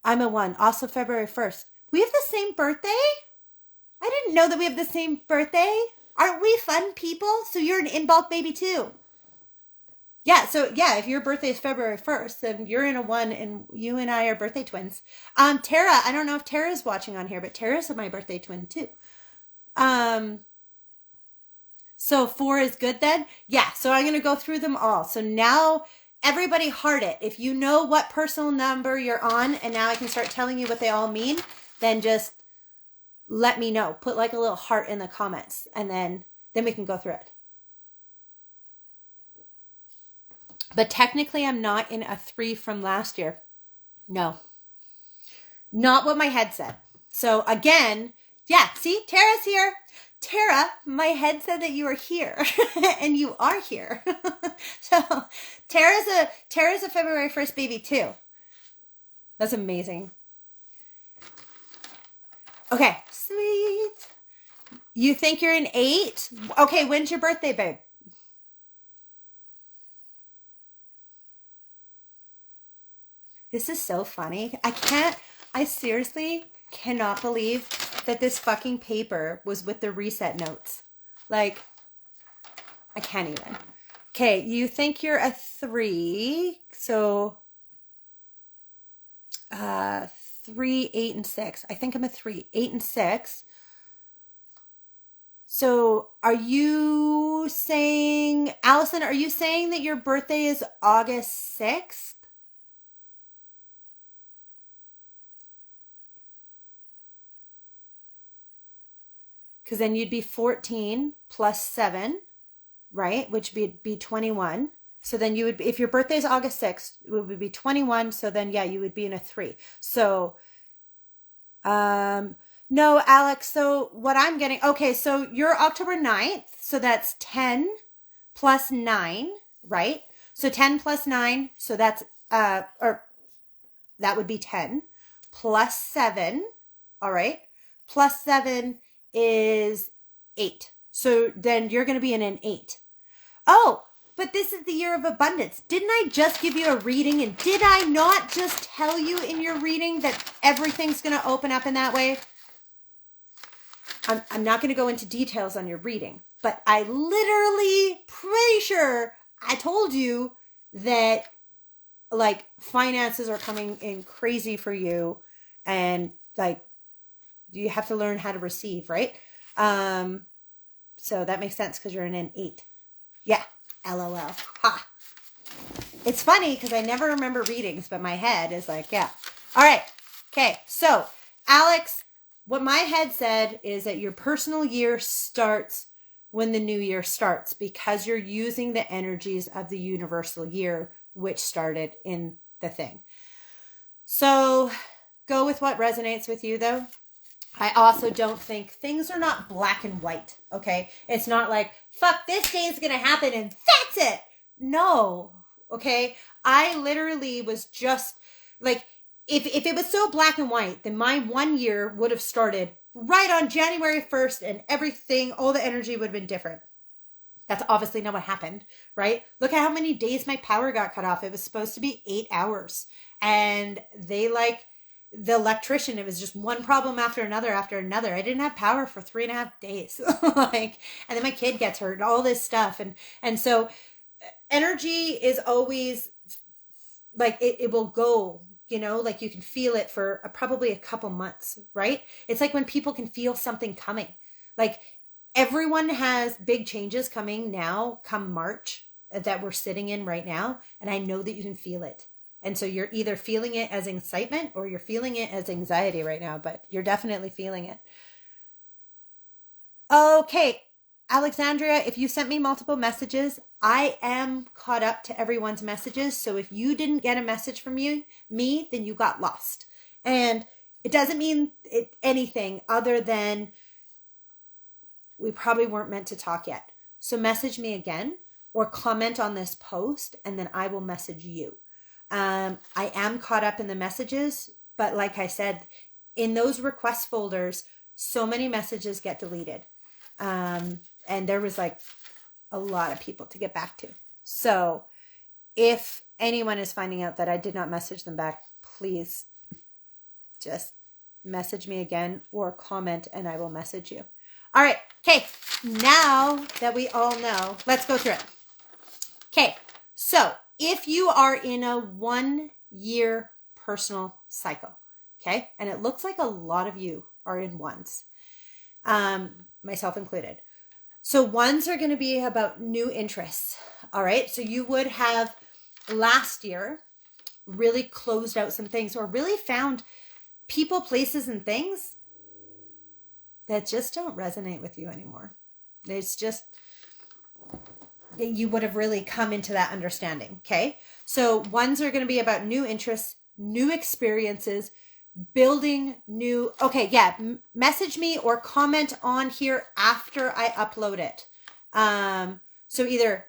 a 1. Also February 1st. We have the same birthday? I didn't know that we have the same birthday. Aren't we fun people? So you're an in-bulk baby too. Yeah, so yeah, if your birthday is February 1st, then you're in a 1 and you and I are birthday twins. Tara, I don't know if Tara's watching on here, but Tara's my birthday twin too. So 4 is good then? Yeah, so I'm going to go through them all. So now everybody heart it. If you know what personal number you're on, and now I can start telling you what they all mean, then just let me know. Put like a little heart in the comments, and then we can go through it. But technically, I'm not in a 3 from last year. No, not what my head said. So again, yeah, see, Tara's here. Tara, my head said that you were here and you are here. So Tara's a February 1st baby too. That's amazing. Okay, sweet. You think you're an 8? Okay, when's your birthday, babe? This is so funny. I seriously cannot believe that this fucking paper was with the reset notes. Like, I can't even. Okay, you think you're a 3. So, 3, 8, and 6. I think I'm a 3. 8 and 6. So, are you saying, Allison, are you saying that your birthday is August 6th? Because then you'd be 14 plus 7, right? Which would be 21. So then you would, if your birthday is August 6th, it would be 21. So then, yeah, you would be in a 3. So, no, Alex. So what I'm getting, okay, so you're October 9th. So that's 10 plus 9, right? So 10 plus 9. So that's, or that would be 10 plus 7. All right. Plus 7 is 8. So then you're going to be in an 8. Oh, but this is the year of abundance. Didn't I just give you a reading? And did I not just tell you in your reading that everything's going to open up in that way? I'm not going to go into details on your reading, but I literally pretty sure I told you that like finances are coming in crazy for you, and like you have to learn how to receive, right? So that makes sense because you're in an 8. Yeah, LOL. Ha. It's funny because I never remember readings, but my head is like, yeah. All right. Okay. So, Alex, what my head said is that your personal year starts when the new year starts because you're using the energies of the universal year, which started in the thing. So, go with what resonates with you, though. I also don't think things are not black and white, okay? It's not like, fuck, this day is going to happen and that's it. No, okay? I literally was just like, if it was so black and white, then my 1 year would have started right on January 1st and everything, all the energy would have been different. That's obviously not what happened, right? Look at how many days my power got cut off. It was supposed to be 8 hours. And they the electrician, it was just one problem after another. I didn't have power for 3.5 days. And then my kid gets hurt and all this stuff. And so energy is always like, it will go, like you can feel it for probably a couple months, right? It's like when people can feel something coming, like everyone has big changes coming now come March that we're sitting in right now. And I know that you can feel it. And so you're either feeling it as excitement or you're feeling it as anxiety right now, but you're definitely feeling it. Okay, Alexandria, if you sent me multiple messages, I am caught up to everyone's messages. So if you didn't get a message from me, then you got lost. And it doesn't mean anything other than we probably weren't meant to talk yet. So message me again or comment on this post and then I will message you. I am caught up in the messages, but like I said, in those request folders, so many messages get deleted. And there was like a lot of people to get back to. So if anyone is finding out that I did not message them back, please just message me again or comment and I will message you. All right. Okay. Now that we all know, let's go through it. Okay. So if you are in a 1 year personal cycle, okay, and it looks like a lot of you are in ones, myself included. So ones are going to be about new interests. All right. So you would have last year really closed out some things or really found people, places, and things that just don't resonate with you anymore. It's just, you would have really come into that understanding. Okay. So ones are going to be about new interests, new experiences, building new. Okay. Yeah. Message me or comment on here after I upload it. So either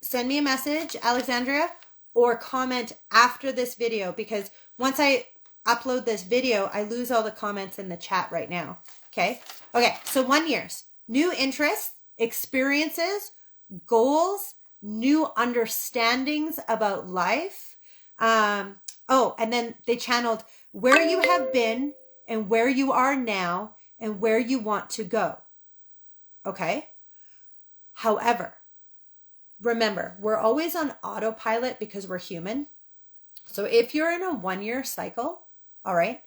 send me a message, Alexandria, or comment after this video, because once I upload this video, I lose all the comments in the chat right now. Okay. Okay. So 1 year's new interests, experiences, goals, new understandings about life. Oh, and then they channeled where you have been and where you are now and where you want to go. Okay. However, remember, we're always on autopilot because we're human. So if you're in a 1 year cycle, all right,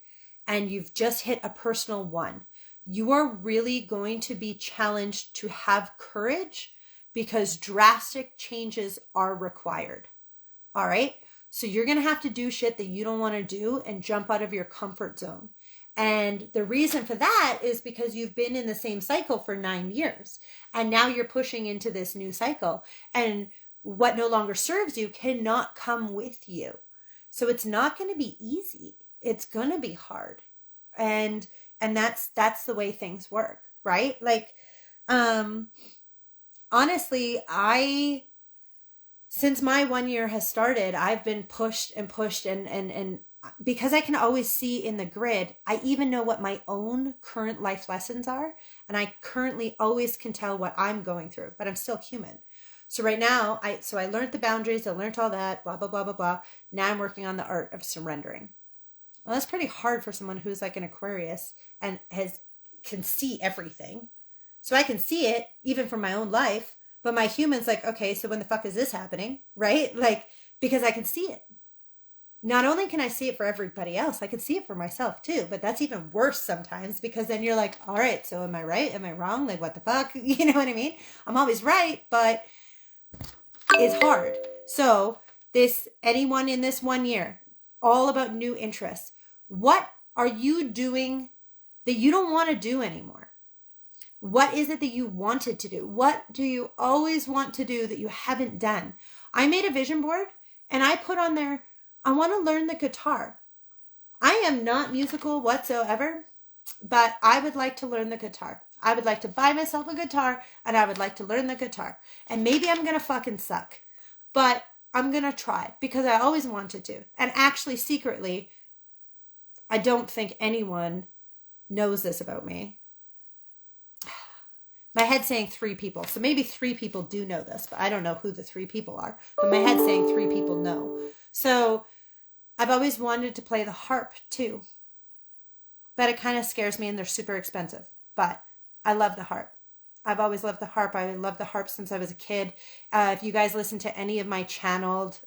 and you've just hit a personal 1, you are really going to be challenged to have courage because drastic changes are required. All right. So you're going to have to do shit that you don't want to do and jump out of your comfort zone. And the reason for that is because you've been in the same cycle for 9 years and now you're pushing into this new cycle, and what no longer serves you cannot come with you. So it's not going to be easy. It's going to be hard. And that's the way things work, right? Like, honestly, since my 1 year has started, I've been pushed and pushed, and because I can always see in the grid, I even know what my own current life lessons are. And I currently always can tell what I'm going through, but I'm still human. So right now, I learned the boundaries, I learned all that, blah, blah, blah, blah, blah. Now I'm working on the art of surrendering. Well, that's pretty hard for someone who's like an Aquarius and can see everything. So I can see it even from my own life, but my human's like, okay, so when the fuck is this happening? Right? Like, because I can see it. Not only can I see it for everybody else, I can see it for myself too, but that's even worse sometimes, because then you're like, all right, so am I right? Am I wrong? Like, what the fuck? You know what I mean? I'm always right, but it's hard. So anyone in this 1 year, all about new interests. What are you doing that you don't want to do anymore? What is it that you wanted to do? What do you always want to do that you haven't done? I made a vision board and I put on there, I want to learn the guitar. I am not musical whatsoever, but I would like to learn the guitar. I would like to buy myself a guitar and I would like to learn the guitar. And maybe I'm going to fucking suck, but I'm going to try because I always wanted to. And actually, secretly, I don't think anyone knows this about me. My head's saying 3 people. So maybe 3 people do know this, but I don't know who the 3 people are. But my head's saying 3 people know. So I've always wanted to play the harp too. But it kind of scares me and they're super expensive. But I love the harp. I've always loved the harp. I love the harp since I was a kid. If you guys listen to any of my channeled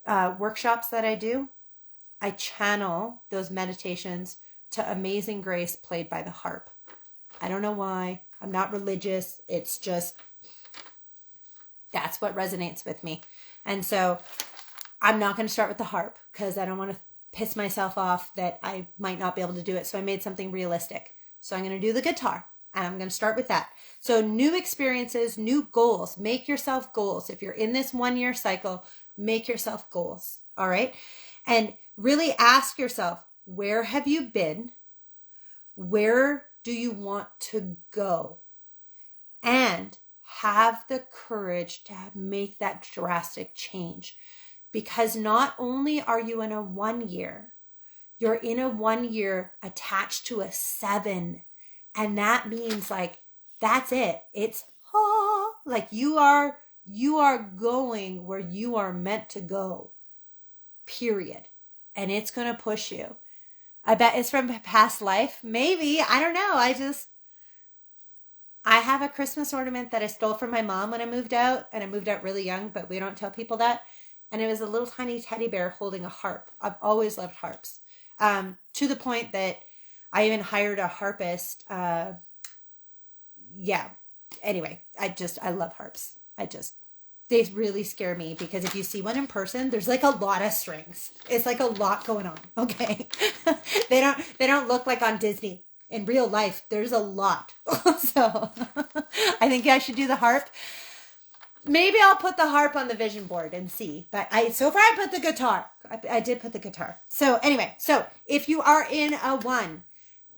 workshops that I do, I channel those meditations to Amazing Grace played by the harp. I don't know why. I'm not religious. It's just, that's what resonates with me. And so I'm not going to start with the harp because I don't want to piss myself off that I might not be able to do it. So I made something realistic. So I'm going to do the guitar and I'm going to start with that. So new experiences, new goals, make yourself goals. If you're in this 1 year cycle, make yourself goals. All right. And really ask yourself, where have you been? Where do you want to go? And have the courage to make that drastic change. Because not only are you in a 1 year, you're in a 1 year attached to a 7. And that means like, that's it. It's like you are going where you are meant to go, period. And it's going to push you. I bet it's from past life. Maybe. I don't know. I have a Christmas ornament that I stole from my mom when I moved out. And I moved out really young, but we don't tell people that. And it was a little tiny teddy bear holding a harp. I've always loved harps. To the point that I even hired a harpist. Yeah. Anyway, I love harps. They really scare me because if you see one in person, there's like a lot of strings. It's like a lot going on. Okay. They don't look like on Disney. In real life, there's a lot. So I think I should do the harp. Maybe I'll put the harp on the vision board and see. But so far I put the guitar. I did put the guitar. So anyway, so if you are in a 1,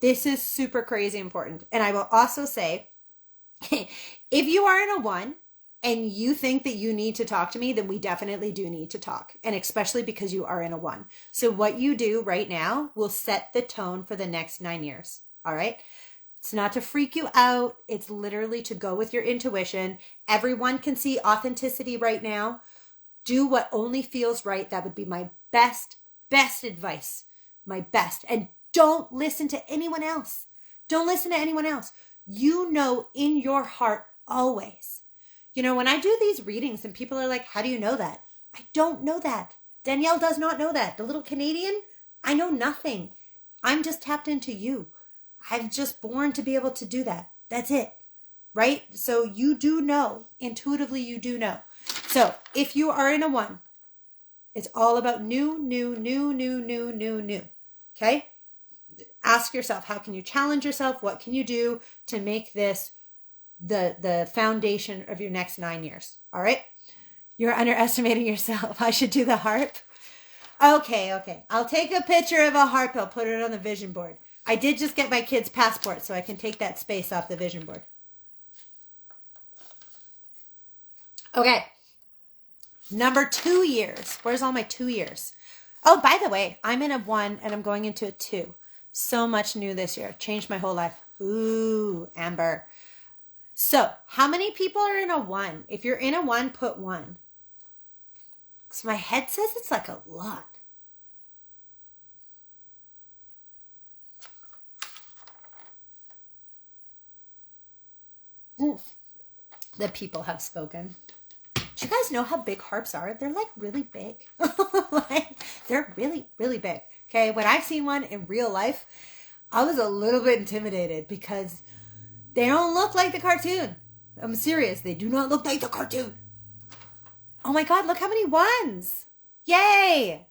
this is super crazy important. And I will also say, if you are in a 1 and you think that you need to talk to me, then we definitely do need to talk. And especially because you are in a 1. So what you do right now will set the tone for the next 9 years. All right. It's not to freak you out. It's literally to go with your intuition. Everyone can see authenticity right now. Do what only feels right. That would be my best advice. My best. And don't listen to anyone else. Don't listen to anyone else. You know in your heart always. You know, when I do these readings and people are like, how do you know that? I don't know that. Danielle does not know that. The little Canadian, I know nothing. I'm just tapped into you. I'm just born to be able to do that. That's it. Right? So you do know. Intuitively, you do know. So if you are in a 1, it's all about new. Okay? Ask yourself, how can you challenge yourself? What can you do to make this the foundation of your next 9 years? All right? You're underestimating yourself. I should do the harp. Okay. I'll take a picture of a harp. I'll put it on the vision board. I did just get my kid's passport, so I can take that space off the vision board. Okay. Number 2 years. Where's all my 2 years? Oh, by the way, I'm in a 1 and I'm going into a 2. So much new this year. Changed my whole life. Ooh, Amber. So how many people are in a 1? If you're in a 1, put 1. Because my head says it's like a lot. The people have spoken. Do you guys know how big harps are? They're like really big. They're really, really big. Okay, when I've seen one in real life, I was a little bit intimidated because they don't look like the cartoon. I'm serious. They do not look like the cartoon. Oh my God, look how many 1s. Yay!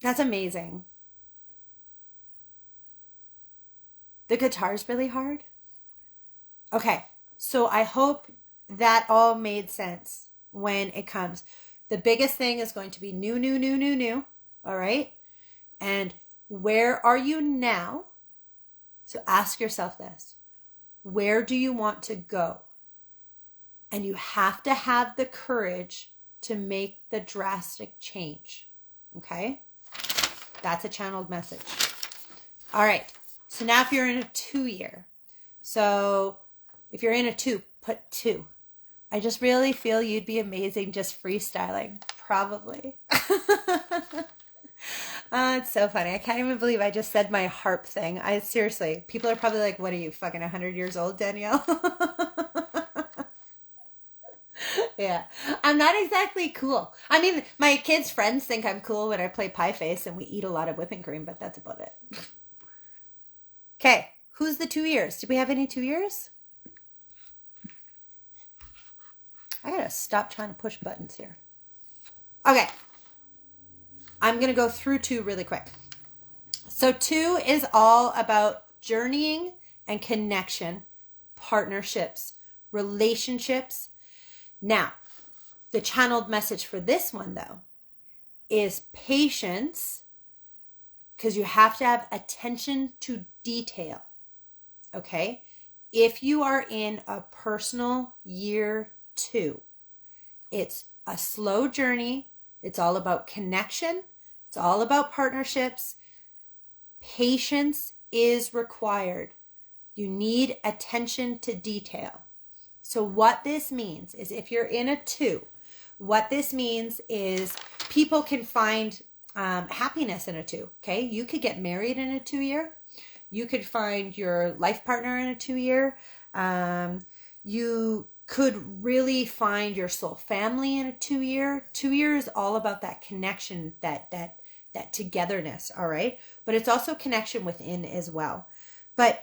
That's amazing. The guitar's really hard. Okay, so I hope that all made sense when it comes. The biggest thing is going to be new. All right? And where are you now? So ask yourself this. Where do you want to go? And you have to have the courage to make the drastic change. Okay? That's a channeled message. All right. So now if you're in a 2 year. So if you're in a 2, put 2. I just really feel you'd be amazing just freestyling. Probably. It's so funny. I can't even believe I just said my harp thing. Seriously, people are probably like, what are you, fucking 100 years old, Danielle? Yeah. I'm not exactly cool. I mean, my kids' friends think I'm cool when I play Pie Face and we eat a lot of whipping cream, but that's about it. Okay. Who's the 2 years? Did we have any 2 years? I gotta stop trying to push buttons here. Okay. I'm going to go through 2 really quick. So 2 is all about journeying and connection, partnerships, relationships. Now, the channeled message for this one, though, is patience, because you have to have attention to detail. Okay? If you are in a personal year 2, it's a slow journey. It's all about connection. It's all about partnerships. Patience is required. You need attention to detail. So what this means is if you're in a 2, what this means is people can find happiness in a 2. Okay? You could get married in a 2 year. You could find your life partner in a 2 year. You could really find your soul family in a 2 year. 2 years is all about that connection, that togetherness, all right? But it's also connection within as well. But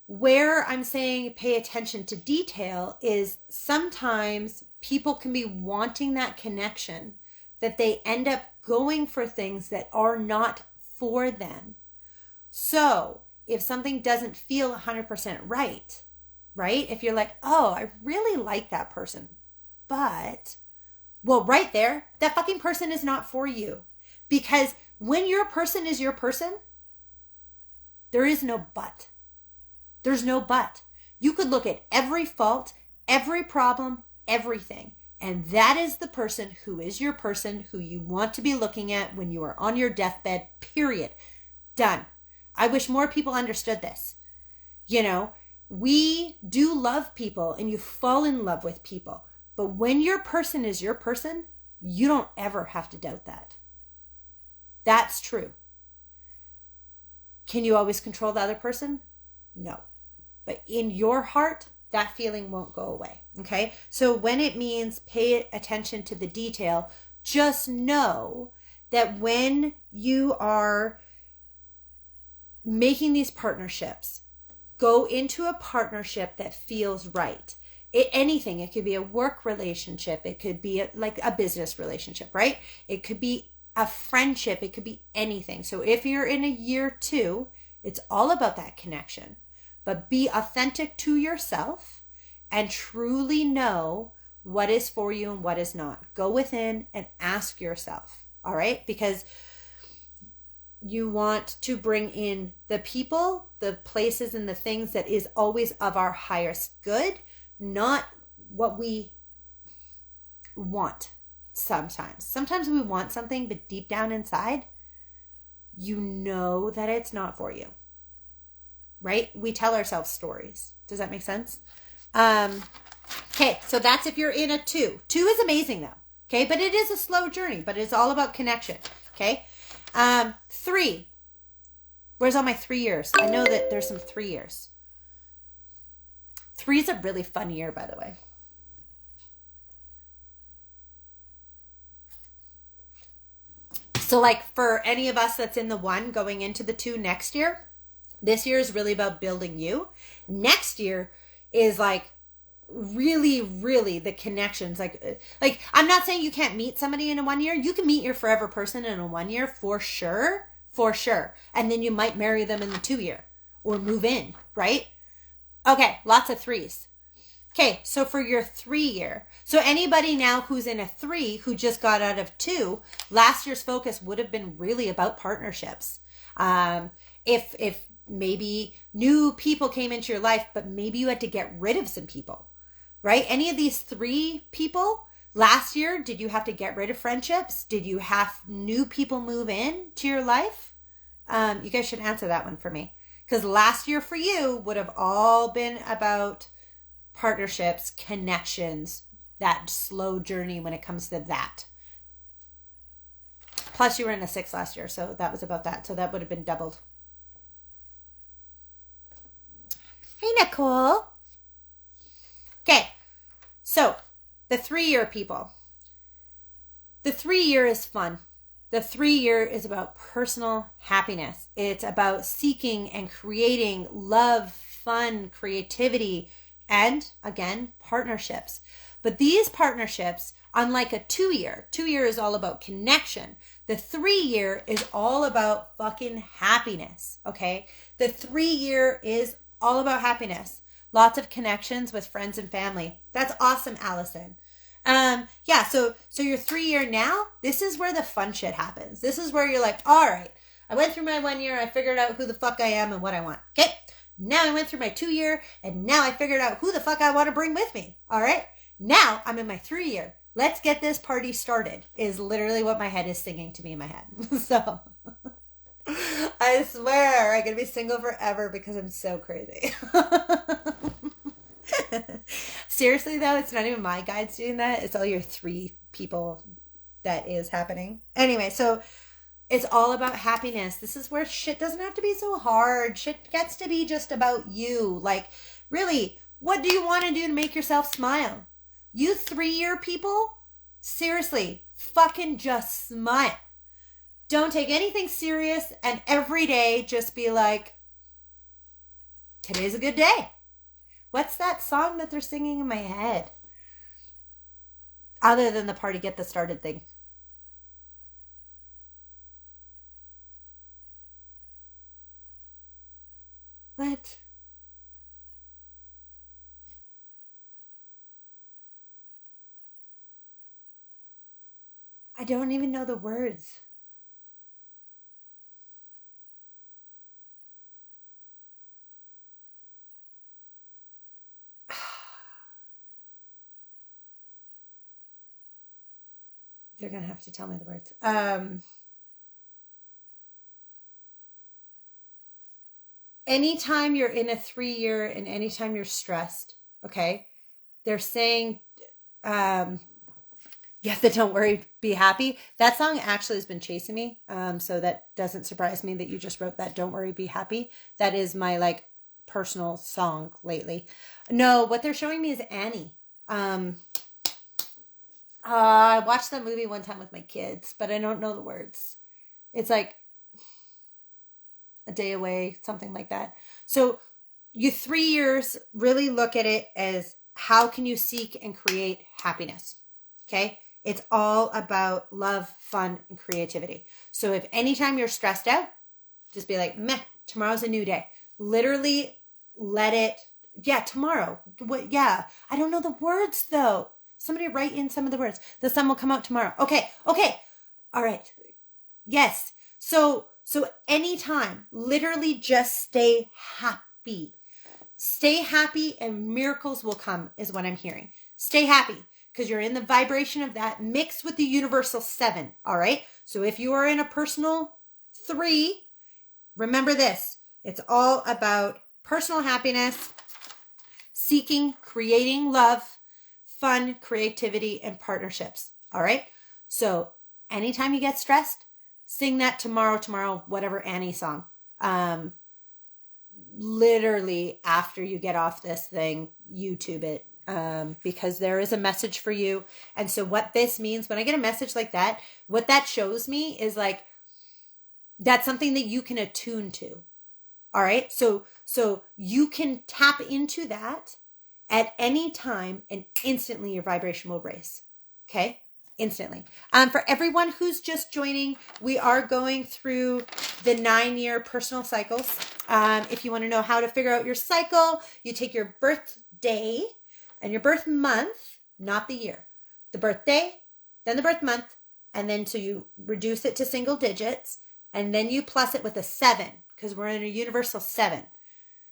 where I'm saying pay attention to detail is sometimes people can be wanting that connection that they end up going for things that are not for them. So if something doesn't feel 100% right, right? If you're like, oh, I really like that person, but, well, right there, that fucking person is not for you. Because when your person is your person, there is no but. There's no but. You could look at every fault, every problem, everything. And that is the person who is your person, who you want to be looking at when you are on your deathbed, period. Done. I wish more people understood this. You know, we do love people and you fall in love with people. But when your person is your person, you don't ever have to doubt that. That's true. Can you always control the other person? No. But in your heart, that feeling won't go away. Okay? So when it means pay attention to the detail, just know that when you are making these partnerships, go into a partnership that feels right. Anything. It could be a work relationship. It could be like a business relationship, right? It could be a friendship. It could be anything. So if you're in a year 2, it's all about that connection. But be authentic to yourself and truly know what is for you and what is not. Go within and ask yourself, all right? Because you want to bring in the people, the places, and the things that is always of our highest good, not what we want sometimes. Sometimes we want something, but deep down inside, you know that it's not for you, right? We tell ourselves stories. Does that make sense? Okay, so that's if you're in a 2. 2 is amazing though, okay? But it is a slow journey, but it's all about connection, okay? 3. Where's all my 3 years? I know that there's some 3 years. 3 is a really fun year, by the way. So like for any of us that's in the 1 going into the 2 next year, this year is really about building you. Next year is like really, really the connections. Like I'm not saying you can't meet somebody in a 1 year. You can meet your forever person in a 1 year for sure. And then you might marry them in the 2 year or move in, right? Okay, lots of 3s. Okay, so for your 3 year, so anybody now who's in a 3 who just got out of 2, last year's focus would have been really about partnerships. If maybe new people came into your life, but maybe you had to get rid of some people, right? Any of these 3 people last year, did you have to get rid of friendships? Did you have new people move in to your life? You guys should answer that one for me. Because last year for you would have all been about partnerships, connections, that slow journey when it comes to that. Plus you were in a 6 last year, so that was about that. So that would have been doubled. Hey, Nicole. Okay, so the 3 year people. The 3 year is fun. The 3 year is about personal happiness. It's about seeking and creating love, fun, creativity, and again, partnerships. But these partnerships, unlike a 2 year, 2 year is all about connection. The 3 year is all about fucking happiness. Okay. The 3 year is all about happiness. Lots of connections with friends and family. That's awesome, Allison. Yeah, so your 3 year now, this is where the fun shit happens. This is where you're like, all right, I went through my 1 year, I figured out who the fuck I am and what I want. Okay, now I went through my 2 year, and now I figured out who the fuck I want to bring with me. All right, now I'm in my 3 year. Let's get this party started, is literally what my head is singing to me in my head. So, I swear I'm going to be single forever because I'm so crazy. Seriously though, it's not even my guides doing that. It's all your 3 people that is happening. Anyway, so it's all about happiness. This is where shit doesn't have to be so hard. Shit gets to be just about you. Like, really, what do you want to do to make yourself smile? You 3 year people, seriously, fucking just smile. Don't take anything serious, and every day just be like, today's a good day. What's that song that they're singing in my head? Other than the party get the started thing. What? I don't even know the words. You're going to have to tell me the words. Anytime you're in a 3-year and anytime you're stressed, okay, they're saying, yeah, the Don't Worry, Be Happy. That song actually has been chasing me. So that doesn't surprise me that you just wrote that, Don't Worry, Be Happy. That is my like personal song lately. No, what they're showing me is Annie. I watched that movie one time with my kids, but I don't know the words. It's like A Day Away, something like that. So you 3 years really look at it as how can you seek and create happiness? Okay. It's all about love, fun, and creativity. So if anytime you're stressed out, just be like, meh, tomorrow's a new day. Literally let it, yeah, tomorrow. What? Yeah. I don't know the words though. Somebody write in some of the words. The sun will come out tomorrow. Okay. All right. Yes. So anytime, literally just stay happy. Stay happy and miracles will come is what I'm hearing. Stay happy because you're in the vibration of that mixed with the universal 7. All right. So if you are in a personal 3, remember this. It's all about personal happiness, seeking, creating love, fun, creativity, and partnerships. All right. So anytime you get stressed, sing that tomorrow, whatever Annie song. Literally after you get off this thing, YouTube it. Because there is a message for you. And so what this means, when I get a message like that, what that shows me is like, that's something that you can attune to. All right. So you can tap into that at any time and instantly your vibration will raise. Okay. Instantly. For everyone who's just joining, we are going through the 9-year personal cycles. If you want to know how to figure out your cycle, you take your birthday and your birth month, not the year, the birthday, then the birth month, and then so you reduce it to single digits, and then you plus it with a 7, because we're in a universal 7.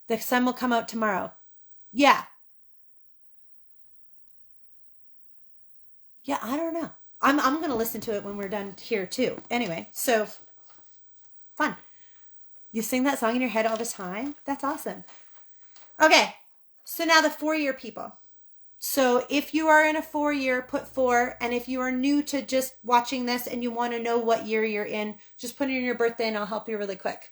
The sun will come out tomorrow. Yeah. Yeah, I don't know. I'm going to listen to it when we're done here too. Anyway, so fun. You sing that song in your head all the time? That's awesome. Okay, so now the 4-year people. So if you are in a 4-year, put 4. And if you are new to just watching this and you want to know what year you're in, just put in your birthday and I'll help you really quick.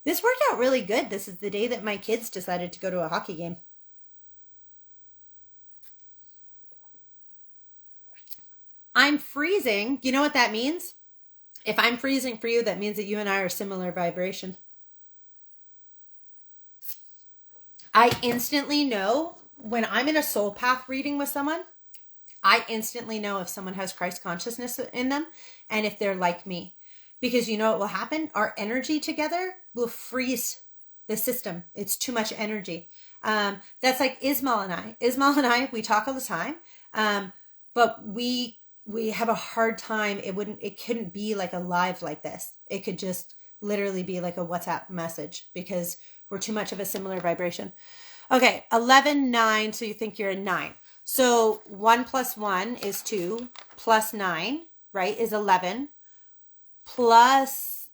This worked out really good. This is the day that my kids decided to go to a hockey game. I'm freezing. You know what that means? If I'm freezing for you, that means that you and I are similar vibration. I instantly know when I'm in a soul path reading with someone, I instantly know if someone has Christ consciousness in them and if they're like me. Because you know what will happen? Our energy together will freeze the system. It's too much energy. That's like Ismail and I. Ismail and I, we talk all the time, but we have a hard time. It couldn't be like a live like this. It could just literally be like a WhatsApp message because we're too much of a similar vibration. Okay, 11, 9. So you think you're a 9. So 1 plus 1 is 2 plus 9, right, is 11 plus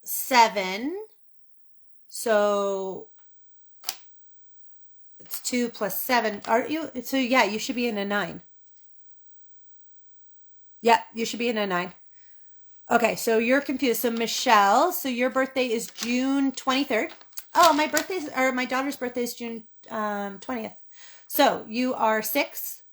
7. So it's 2 plus 7. Aren't you? So yeah, you should be in a 9. Yeah, you should be in a 9. Okay, so you're confused. So Michelle, so your birthday is June 23rd. Oh, my daughter's birthday is June 20th. So you are 6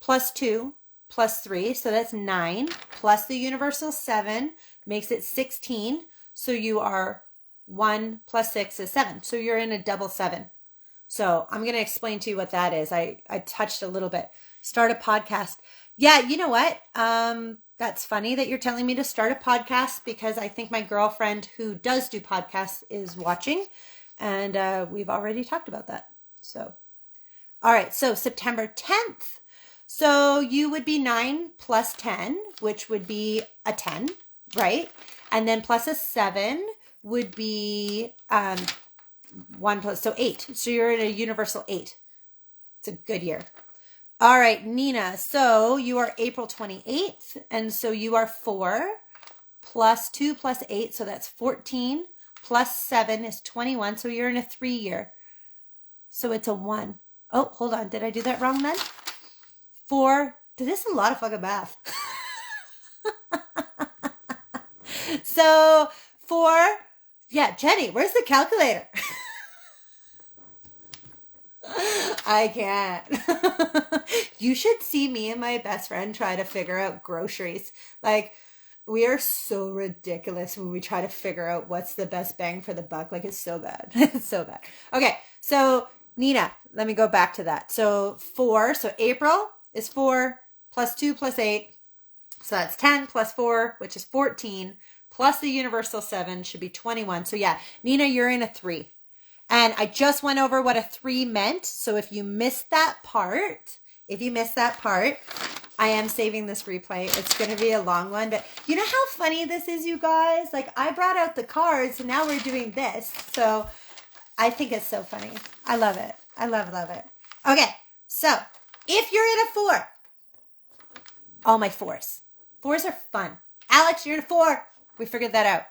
plus 2 plus 3. So that's 9 plus the universal 7 makes it 16. So you are 1 plus 6 is 7. So you're in a double 7. So I'm going to explain to you what that is. I touched a little bit. Start a podcast. Yeah, you know what? That's funny that you're telling me to start a podcast because I think my girlfriend who does do podcasts is watching and we've already talked about that. So, all right. So September 10th. So you would be 9 plus 10, which would be a 10, right? And then plus a 7 would be 1 plus, so 8. So you're in a universal 8. It's a good year. All right, Nina. So you are April 28th. And so you are 4 plus 2 plus 8. So that's 14 plus 7 is 21. So you're in a 3 year. So it's a 1. Oh, hold on. Did I do that wrong then? 4. This is a lot of fucking math. So 4. Yeah, Jenny, where's the calculator? I can't. You should see me and my best friend try to figure out groceries. Like, we are so ridiculous when we try to figure out what's the best bang for the buck. Like, it's so bad. It's so bad. Okay, so Nina, let me go back to that. So 4, so April is 4 plus 2 plus 8. So that's 10 plus 4, which is 14, plus the universal 7 should be 21. So yeah, Nina, you're in a 3. And I just went over what a 3 meant. So if you missed that part, I am saving this replay. It's going to be a long one, but you know how funny this is, you guys? Like, I brought out the cards and now we're doing this. So I think it's so funny. I love it. I love it. Okay. So if you're in a 4, all my 4s. 4s are fun. Alex, you're in a 4. We figured that out.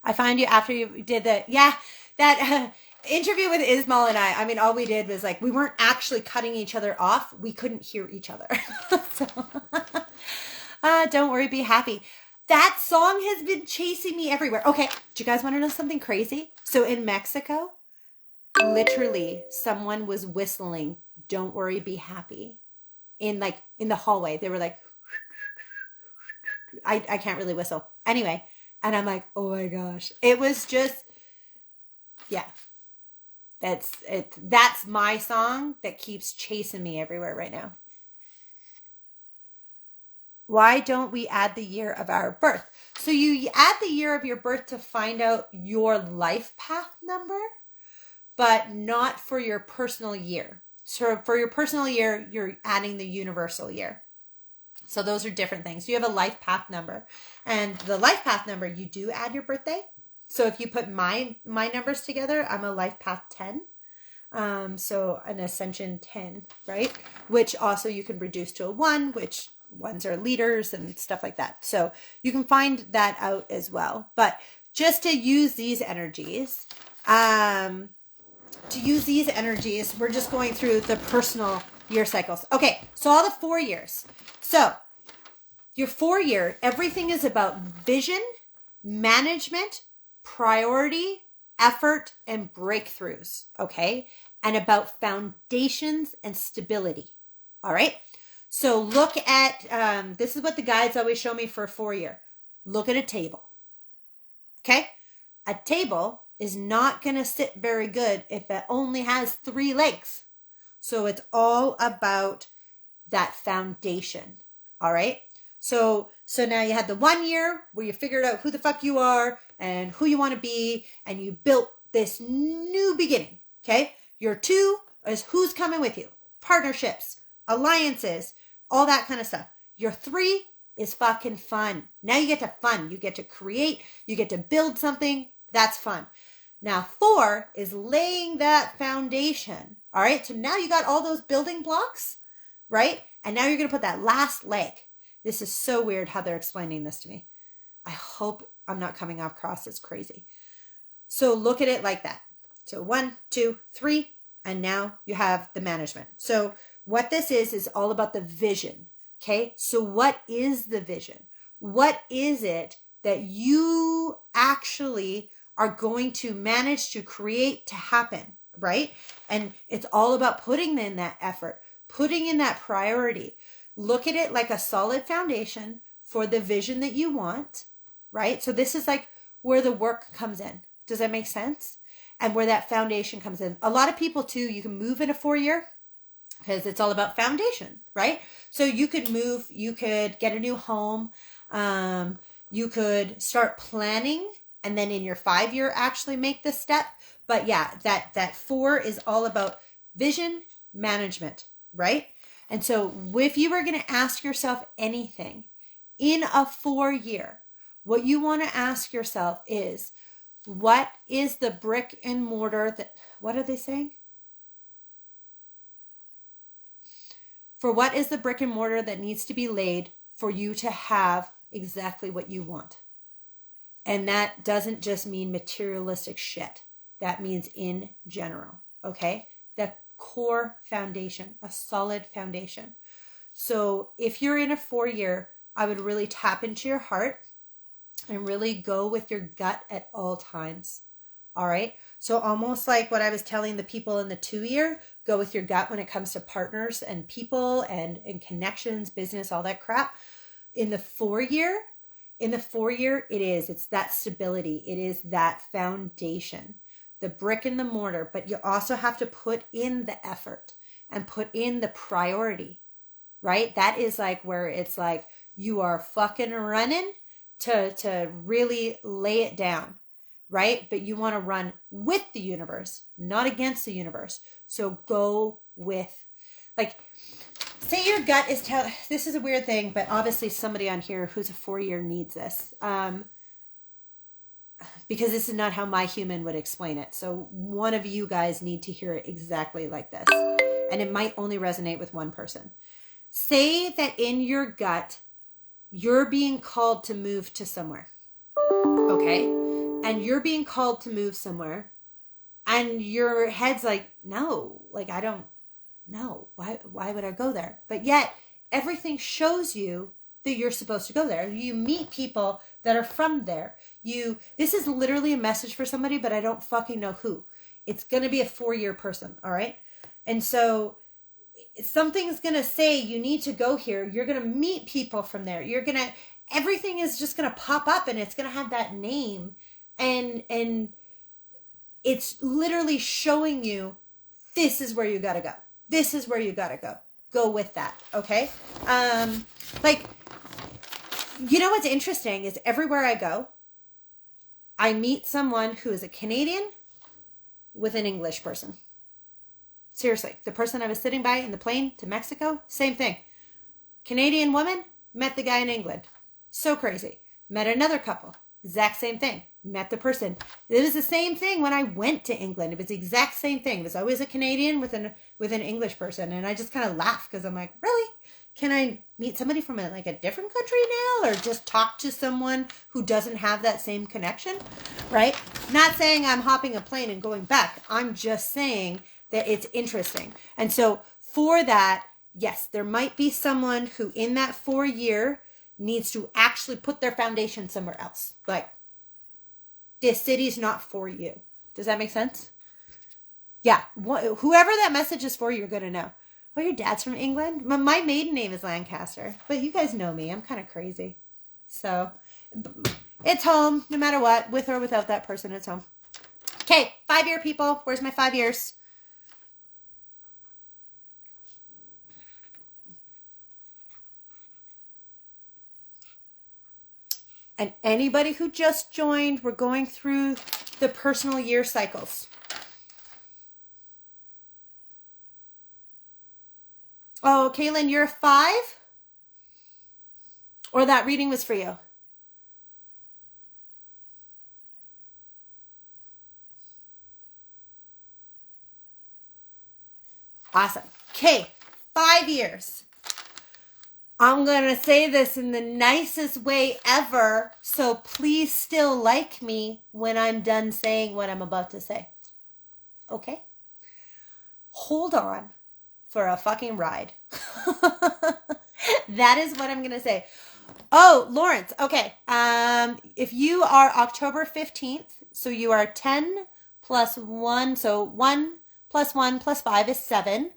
I find you after you did that interview with Ismail and I mean, all we did was like, we weren't actually cutting each other off. We couldn't hear each other. So, don't worry, be happy. That song has been chasing me everywhere. Okay, do you guys want to know something crazy? So in Mexico, literally someone was whistling, "Don't worry, be happy." In the hallway. They were like, I can't really whistle. Anyway, and I'm like, oh my gosh. It was just, yeah. That's it. That's my song that keeps chasing me everywhere right now. Why don't we add the year of our birth? So you add the year of your birth to find out your life path number, but not for your personal year. So for your personal year, you're adding the universal year. So those are different things. You have a life path number, and the life path number, you do add your birthday. So if you put my numbers together, I'm a life path 10. So an ascension 10, right? Which also you can reduce to a 1, which 1s are leaders and stuff like that. So you can find that out as well. But just to use these energies, we're just going through the personal year cycles. Okay, so all the 4 years. So your 4 year, everything is about vision, management, priority, effort, and breakthroughs. Okay, and about foundations and stability. All right. So look at, this is what the guides always show me for a 4 year. Look at a table. Okay. A table is not going to sit very good if it only has 3 legs. So it's all about that foundation. All right. So now you had the 1 year where you figured out who the fuck you are and who you want to be, and you built this new beginning. Okay. Your 2 is who's coming with you, partnerships, alliances, all that kind of stuff. Your 3 is fucking fun. Now you get to fun. You get to create. You get to build something. That's fun. Now 4 is laying that foundation. All right. So now you got all those building blocks, right? And now you're going to put that last leg. This is so weird how they're explaining this to me. I hope I'm not coming off cross as crazy. So look at it like that. So 1, 2, 3, and now you have the management. So what this is all about the vision. Okay. So what is the vision? What is it that you actually are going to manage to create to happen, right? And it's all about putting in that effort, putting in that priority. Look at it like a solid foundation for the vision that you want, right? So this is like where the work comes in. Does that make sense? And where that foundation comes in. A lot of people too, you can move in a 4 year because it's all about foundation, right? So you could move, you could get a new home. You could start planning, and then in your 5 year actually make this step. But yeah, that 4 is all about vision, management, right? And so if you were going to ask yourself anything in a 4-year, what you want to ask yourself is, what is the brick and mortar that, what are they saying? For what is the brick and mortar that needs to be laid for you to have exactly what you want? And that doesn't just mean materialistic shit. That means in general, okay? The core foundation, a solid foundation. So if you're in a 4-year, I would really tap into your heart and really go with your gut at all times. All right. So almost like what I was telling the people in the 2-year, go with your gut when it comes to partners and people and connections, business, all that crap. In the 4-year, it's that stability. It is that foundation, the brick and the mortar, but you also have to put in the effort and put in the priority, right? That is like where it's like you are fucking running to really lay it down, right? But you want to run with the universe, not against the universe. So go with, like, say your gut is this is a weird thing, but obviously somebody on here who's a 4-year needs this. Because this is not how my human would explain it. So one of you guys need to hear it exactly like this. And it might only resonate with one person. Say that in your gut, you're being called to move to somewhere. Okay? And you're being called to move somewhere. And your head's like, no, like, I don't know. Why would I go there? But yet everything shows you that you're supposed to go there. You meet people that are from there. This is literally a message for somebody, but I don't fucking know who. It's going to be a 4-year person. All right. And so something's going to say you need to go here. You're going to meet people from there. Everything is just going to pop up and it's going to have that name. And it's literally showing you, this is where you got to go. This is where you got to go. Go with that. Okay. Like, you know, what's interesting is everywhere I go, I meet someone who is a Canadian with an English person. Seriously, the person I was sitting by in the plane to Mexico, same thing. Canadian woman, met the guy in England. So crazy. Met another couple, exact same thing. Met the person. It was the same thing when I went to England. It was the exact same thing. It was always a Canadian with an English person. And I just kind of laughed because I'm like, really? Can I meet somebody from a different country now, or just talk to someone who doesn't have that same connection, right? Not saying I'm hopping a plane and going back. I'm just saying that it's interesting. And so for that, yes, there might be someone who in that 4-year needs to actually put their foundation somewhere else. Like, this city's not for you. Does that make sense? Yeah. Whoever that message is for, you're going to know. Oh, your dad's from England? My maiden name is Lancaster. But you guys know me. I'm kind of crazy. So, it's home. No matter what. With or without that person, it's home. Okay. 5-year people. Where's my 5 years? And anybody who just joined, we're going through the personal year cycles. Oh, Kaylin, you're a 5? Or that reading was for you? Awesome. Okay, 5 years. I'm going to say this in the nicest way ever, so please still like me when I'm done saying what I'm about to say. Okay? Hold on for a fucking ride. That is what I'm going to say. Oh, Lawrence. Okay. If you are October 15th, so you are 10 plus 1, so 1 plus 1 plus 5 is 7.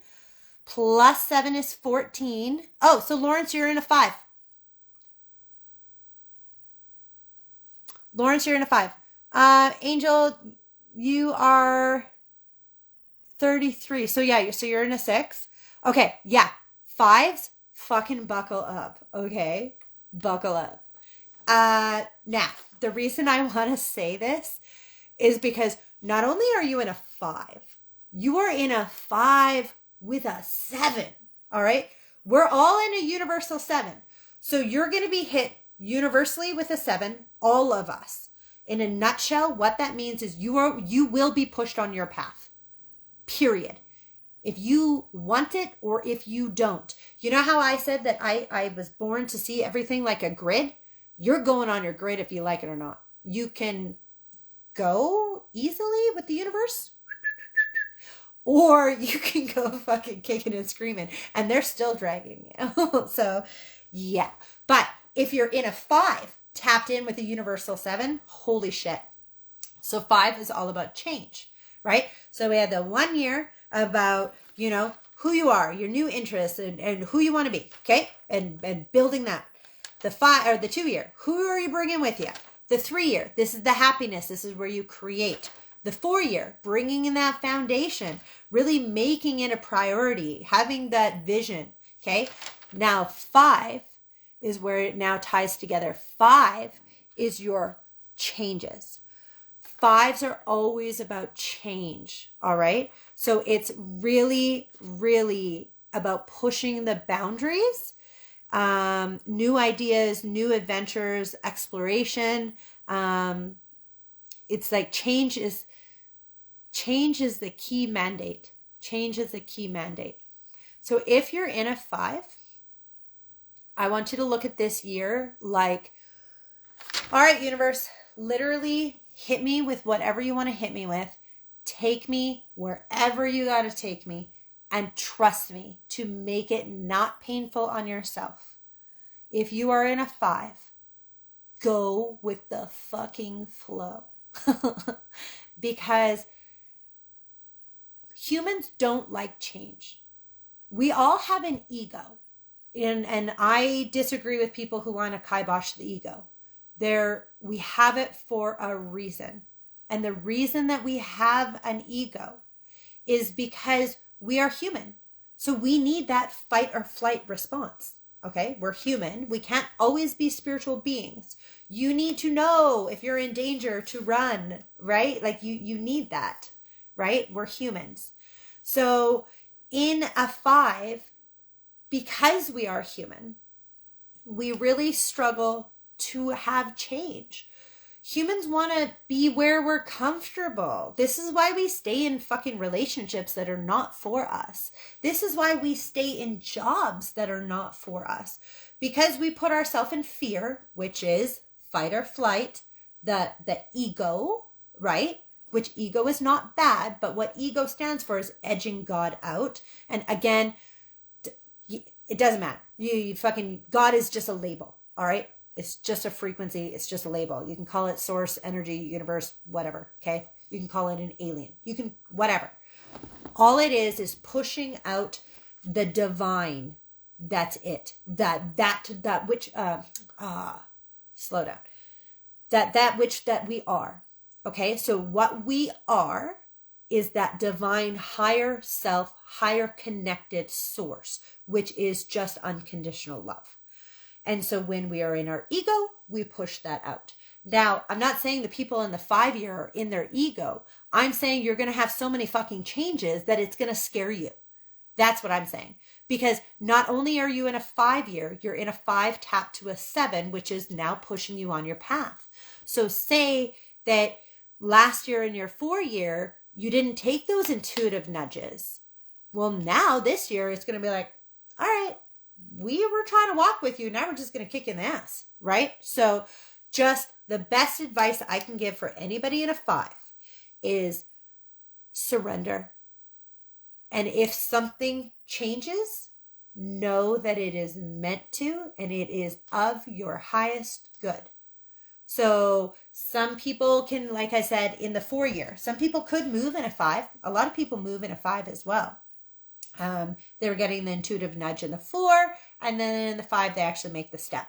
Plus 7 is 14. Oh, so Lawrence, you're in a 5. Lawrence, you're in a 5. Angel, you are 33. So yeah, you're in a 6. Okay, yeah. 5s, fucking buckle up. Okay? Buckle up. Now, the reason I want to say this is because not only are you in a 5, you are in a 5 with a 7. All right. We're all in a universal 7. So you're going to be hit universally with a 7, all of us. In a nutshell, what that means is you will be pushed on your path. Period. If you want it or if you don't. You know how I said that I was born to see everything like a grid? You're going on your grid if you like it or not. You can go easily with the universe, or you can go fucking kicking and screaming, and they're still dragging you. So, yeah. But if you're in a 5, tapped in with a universal 7, holy shit. So 5 is all about change, right? So we had the 1 year about, you know, who you are, your new interests, and who you want to be, okay? And building that. The 5 or the 2 year, who are you bringing with you? The 3 year, this is the happiness. This is where you create. The 4 year, bringing in that foundation, really making it a priority, having that vision, okay? Now 5 is where it now ties together. 5 is your changes. 5s are always about change, all right? So it's really, really about pushing the boundaries, new ideas, new adventures, exploration. It's like change is the key mandate. Change is the key mandate. So if you're in a 5, I want you to look at this year like, all right, universe, literally hit me with whatever you want to hit me with. Take me wherever you got to take me, and trust me to make it not painful on yourself. If you are in a 5, go with the fucking flow. Because humans don't like change. We all have an ego. And I disagree with people who want to kibosh the ego. We have it for a reason. And the reason that we have an ego is because we are human. So we need that fight or flight response. Okay, we're human. We can't always be spiritual beings. You need to know if you're in danger to run, right? Like you need that, right? We're humans. So in a 5, because we are human, we really struggle to have change. Humans want to be where we're comfortable. This is why we stay in fucking relationships that are not for us. This is why we stay in jobs that are not for us. Because we put ourselves in fear, which is fight or flight, the ego, right? Which ego is not bad, but what ego stands for is edging God out. And again, it doesn't matter. You fucking, God is just a label, all right? It's just a frequency. It's just a label. You can call it source, energy, universe, whatever. Okay. You can call it an alien. You can, whatever. All it is pushing out the divine. That's it. That which, slow down. That which we are. Okay. So what we are is that divine higher self, higher connected source, which is just unconditional love. And so when we are in our ego, we push that out. Now, I'm not saying the people in the 5 year are in their ego. I'm saying you're going to have so many fucking changes that it's going to scare you. That's what I'm saying. Because not only are you in a 5 year, you're in a 5 tapped to a 7, which is now pushing you on your path. So say that last year in your 4 year, you didn't take those intuitive nudges. Well, now this year, it's going to be like, all right, we were trying to walk with you. Now we're just going to kick you in the ass, right? So just the best advice I can give for anybody in a 5 is surrender. And if something changes, know that it is meant to, and it is of your highest good. So some people can, like I said, in the 4 year, some people could move in a 5. A lot of people move in a 5 as well. They were getting the intuitive nudge in the 4, and then in the 5, they actually make the step.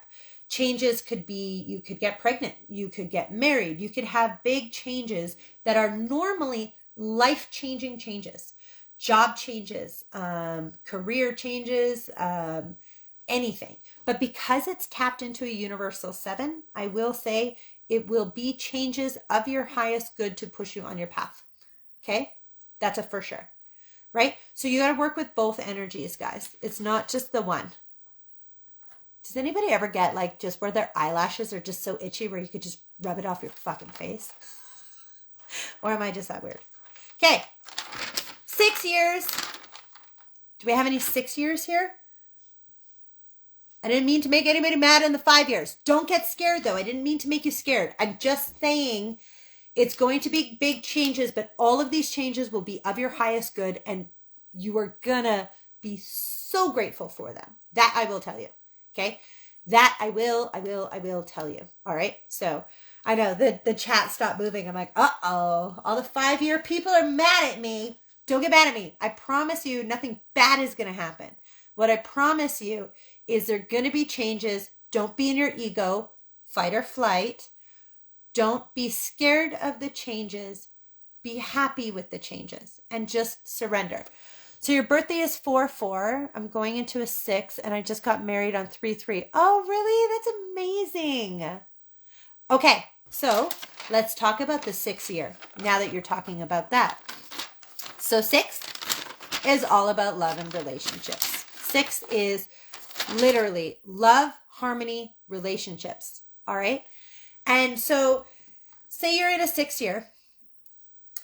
Changes could be, you could get pregnant, you could get married, you could have big changes that are normally life-changing changes, job changes, career changes, anything. But because it's tapped into a universal 7, I will say it will be changes of your highest good to push you on your path. Okay? That's a for sure. right? So you got to work with both energies, guys. It's not just the one. Does anybody ever get like just where their eyelashes are just so itchy where you could just rub it off your fucking face? Or am I just that weird? Okay. 6 years. Do we have any 6 years here? I didn't mean to make anybody mad in the 5 years. Don't get scared though. I didn't mean to make you scared. I'm just saying it's going to be big changes, but all of these changes will be of your highest good and you are gonna be so grateful for them. That I will tell you. Okay? That I will tell you. All right? So I know the chat stopped moving. I'm like, uh-oh. All the 5-year people are mad at me. Don't get mad at me. I promise you nothing bad is going to happen. What I promise you is there are going to be changes. Don't be in your ego. Fight or flight. Don't be scared of the changes. Be happy with the changes and just surrender. So your birthday is 4/4. I'm going into a 6 and I just got married on 3/3. Oh, really? That's amazing. Okay, so let's talk about the 6 year now that you're talking about that. So 6 is all about love and relationships. 6 is literally love, harmony, relationships. All right. And so say you're in a 6 year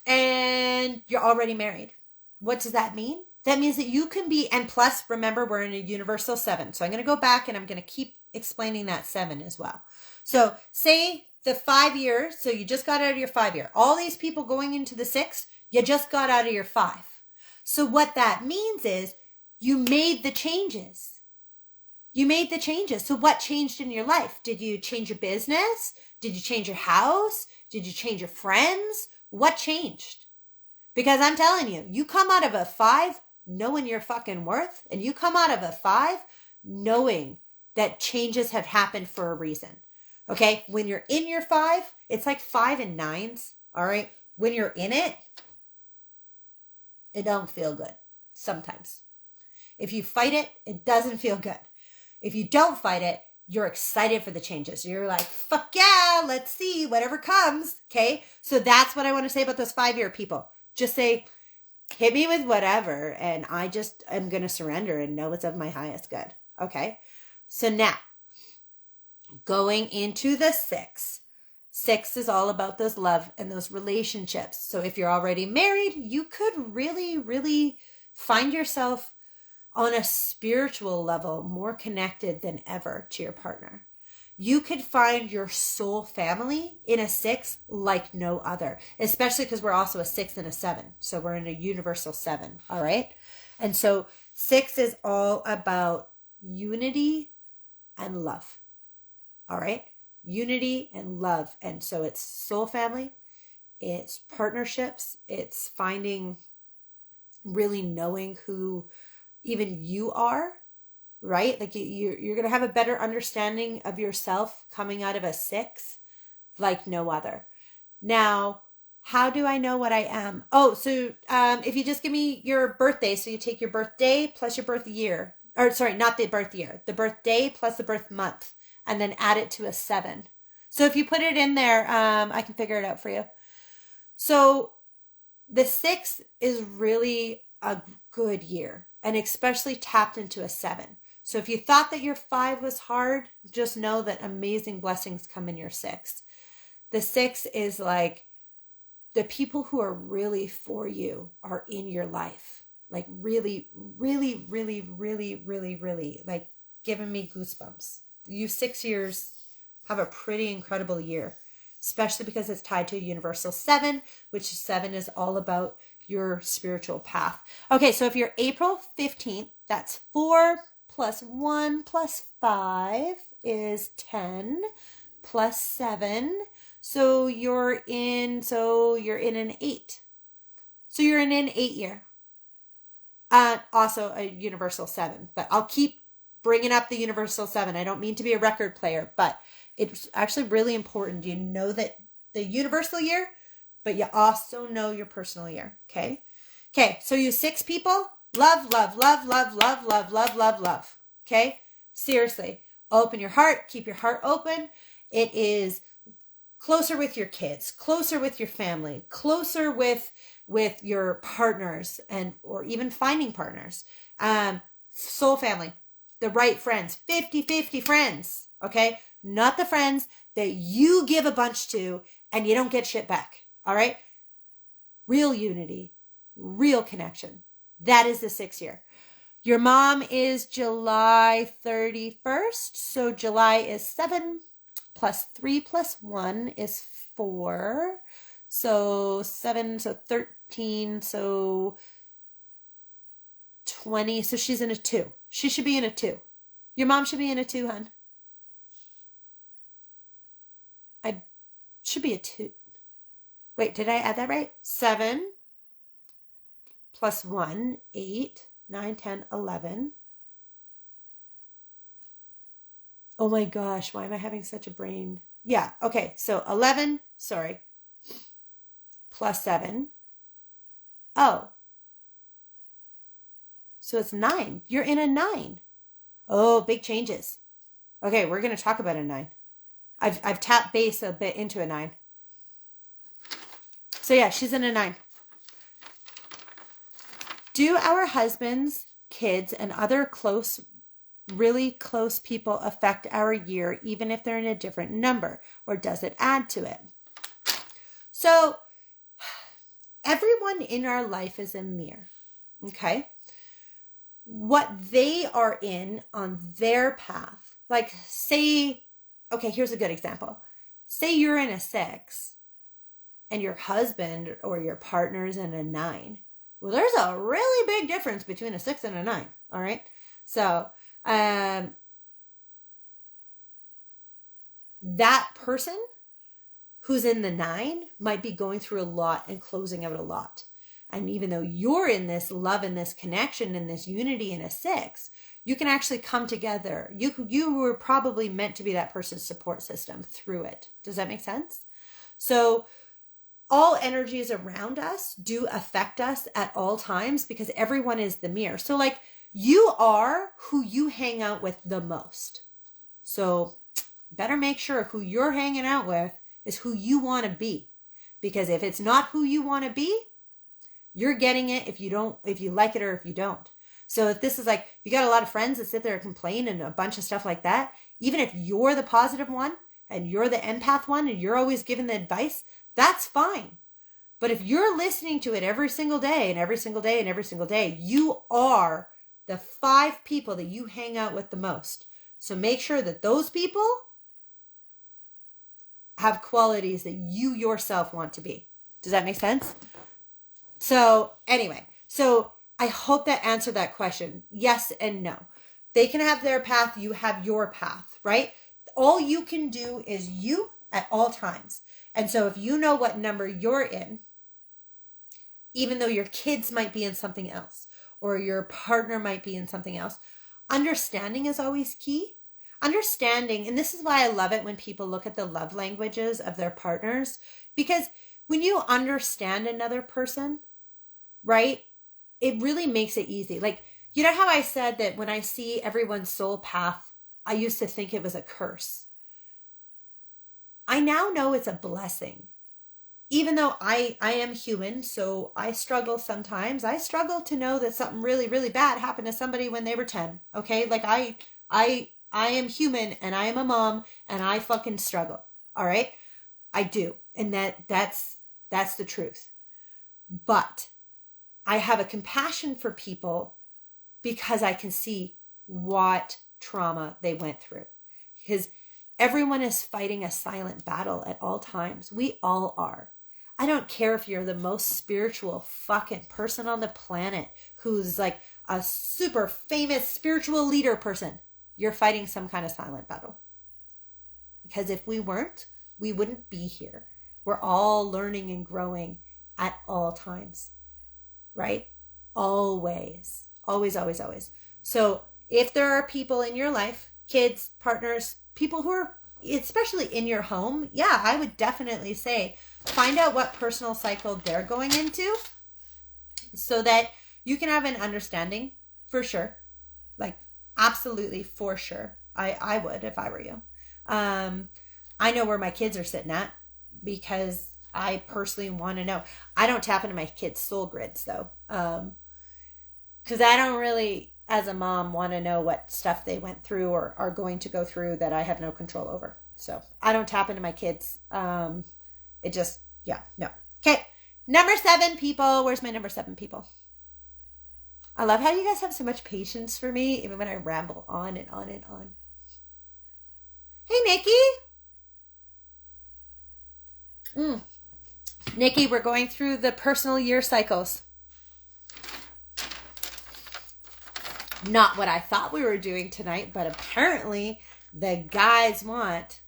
and you're already married. What does that mean? That means that you can be, and plus, remember, we're in a universal 7. So I'm going to go back and I'm going to keep explaining that 7 as well. So say the 5 years, so you just got out of your 5 year. All these people going into the 6, you just got out of your 5. So what that means is you made the changes. You made the changes. So what changed in your life? Did you change your business? Did you change your house? Did you change your friends? What changed? Because I'm telling you, you come out of a 5 knowing your fucking worth, and you come out of a 5 knowing that changes have happened for a reason. Okay? When you're in your 5, it's like 5 and 9s. All right? When you're in it, it don't feel good sometimes. If you fight it, it doesn't feel good. If you don't fight it, you're excited for the changes. You're like, fuck yeah, let's see whatever comes. Okay? So that's what I want to say about those 5-year people. Just say, hit me with whatever, and I just am going to surrender and know it's of my highest good. Okay? So now, going into the 6. 6 is all about those love and those relationships. So if you're already married, you could really, really find yourself on a spiritual level more connected than ever to your partner. You could find your soul family in a 6 like no other, especially because we're also a 6 and a 7. So we're in a universal 7. All right. And so 6 is all about unity and love. All right. Unity and love. And so it's soul family. It's partnerships. It's finding, really knowing who even you are. Right? Like you're going to have a better understanding of yourself coming out of a 6 like no other. Now, how do I know what I am? Oh, so if you just give me your birthday, so you take your birthday plus your birth year, or sorry, not the birth year, the birthday plus the birth month, and then add it to a 7. So if you put it in there, I can figure it out for you. So the 6 is really a good year, and especially tapped into a 7. So if you thought that your 5 was hard, just know that amazing blessings come in your 6. The 6 is like the people who are really for you are in your life. Like really, really, really, really, really, really, like giving me goosebumps. You 6 years have a pretty incredible year, especially because it's tied to a universal 7, which 7 is all about your spiritual path. Okay, so if you're April 15th, that's 4 plus 1 plus 5 is 10 plus 7. So you're in an 8. So you're in an 8 year. Also a universal 7, but I'll keep bringing up the universal 7. I don't mean to be a record player, but it's actually really important. You know that the universal year, but you also know your personal year. Okay. Okay. So you 6 people, love, love, love, love, love, love, love, love, love. Okay. Seriously, open your heart, keep your heart open. It is closer with your kids, closer with your family, closer with with your partners or even finding partners. Soul family, the right friends, 50-50 friends, okay? Not the friends that you give a bunch to and you don't get shit back, all right? Real unity, real connection. That is the 6th year. Your mom is July 31st. So July is 7 plus 3 plus 1 is 4. So 7, so 13, so 20. So she's in a 2. She should be in a 2. Your mom should be in a 2, hun. I should be a 2. Wait, did I add that right? 7 plus 1, 8, 9, 10, 11. Oh my gosh, why am I having such a brain? Yeah, okay, so 11, sorry, plus 7. Oh, so it's 9. You're in a 9. Oh, big changes. Okay, we're going to talk about a 9. I've tapped base a bit into a 9. So yeah, she's in a 9. Do our husbands, kids, and other really close people affect our year, even if they're in a different number, or does it add to it? So everyone in our life is a mirror, okay? What they are in on their path, like say, okay, here's a good example. Say you're in a 6 and your husband or your partner's in a 9. Well, there's a really big difference between a 6 and a 9, all right? So that person who's in the 9 might be going through a lot and closing out a lot. And even though you're in this love and this connection and this unity in a 6, you can actually come together. You were probably meant to be that person's support system through it. Does that make sense? So all energies around us do affect us at all times because everyone is the mirror. So like you are who you hang out with the most. So better make sure who you're hanging out with is who you want to be. Because if it's not who you want to be, you're getting it if you like it or if you don't. So if this is like, you got a lot of friends that sit there and complain and a bunch of stuff like that, even if you're the positive one and you're the empath one and you're always giving the advice, that's fine. But if you're listening to it every single day and every single day and every single day, you are the 5 people that you hang out with the most. So make sure that those people have qualities that you yourself want to be. Does that make sense? So anyway, so I hope that answered that question. Yes and no. They can have their path. You have your path, right? All you can do is you at all times. And so if you know what number you're in, even though your kids might be in something else or your partner might be in something else, understanding is always key. Understanding, and this is why I love it when people look at the love languages of their partners, because when you understand another person, right, it really makes it easy. Like, you know how I said that when I see everyone's soul path, I used to think it was a curse. I now know it's a blessing. Even though I am human, so I struggle sometimes. I struggle to know that something really, really bad happened to somebody when they were 10. Okay? Like I am human and I am a mom and I fucking struggle. All right? I do. And that's the truth. But I have a compassion for people because I can see what trauma they went through. Because everyone is fighting a silent battle at all times. We all are. I don't care if you're the most spiritual fucking person on the planet who's like a super famous spiritual leader person. You're fighting some kind of silent battle. Because if we weren't, we wouldn't be here. We're all learning and growing at all times. Right? Always. Always, always, always. So if there are people in your life, kids, partners, people who are especially in your home, yeah, I would definitely say find out what personal cycle they're going into so that you can have an understanding for sure. Like absolutely for sure. I would if I were you. I know where my kids are sitting at because I personally want to know. I don't tap into my kids' soul grids though. Because I don't really, as a mom, want to know what stuff they went through or are going to go through that I have no control over. So I don't tap into my kids. It just, yeah, no. Okay. Number 7, people. Where's my number 7, people? I love how you guys have so much patience for me, even when I ramble on and on and on. Hey, Nikki. Nikki, we're going through the personal year cycles. Not what I thought we were doing tonight, but apparently the guys want.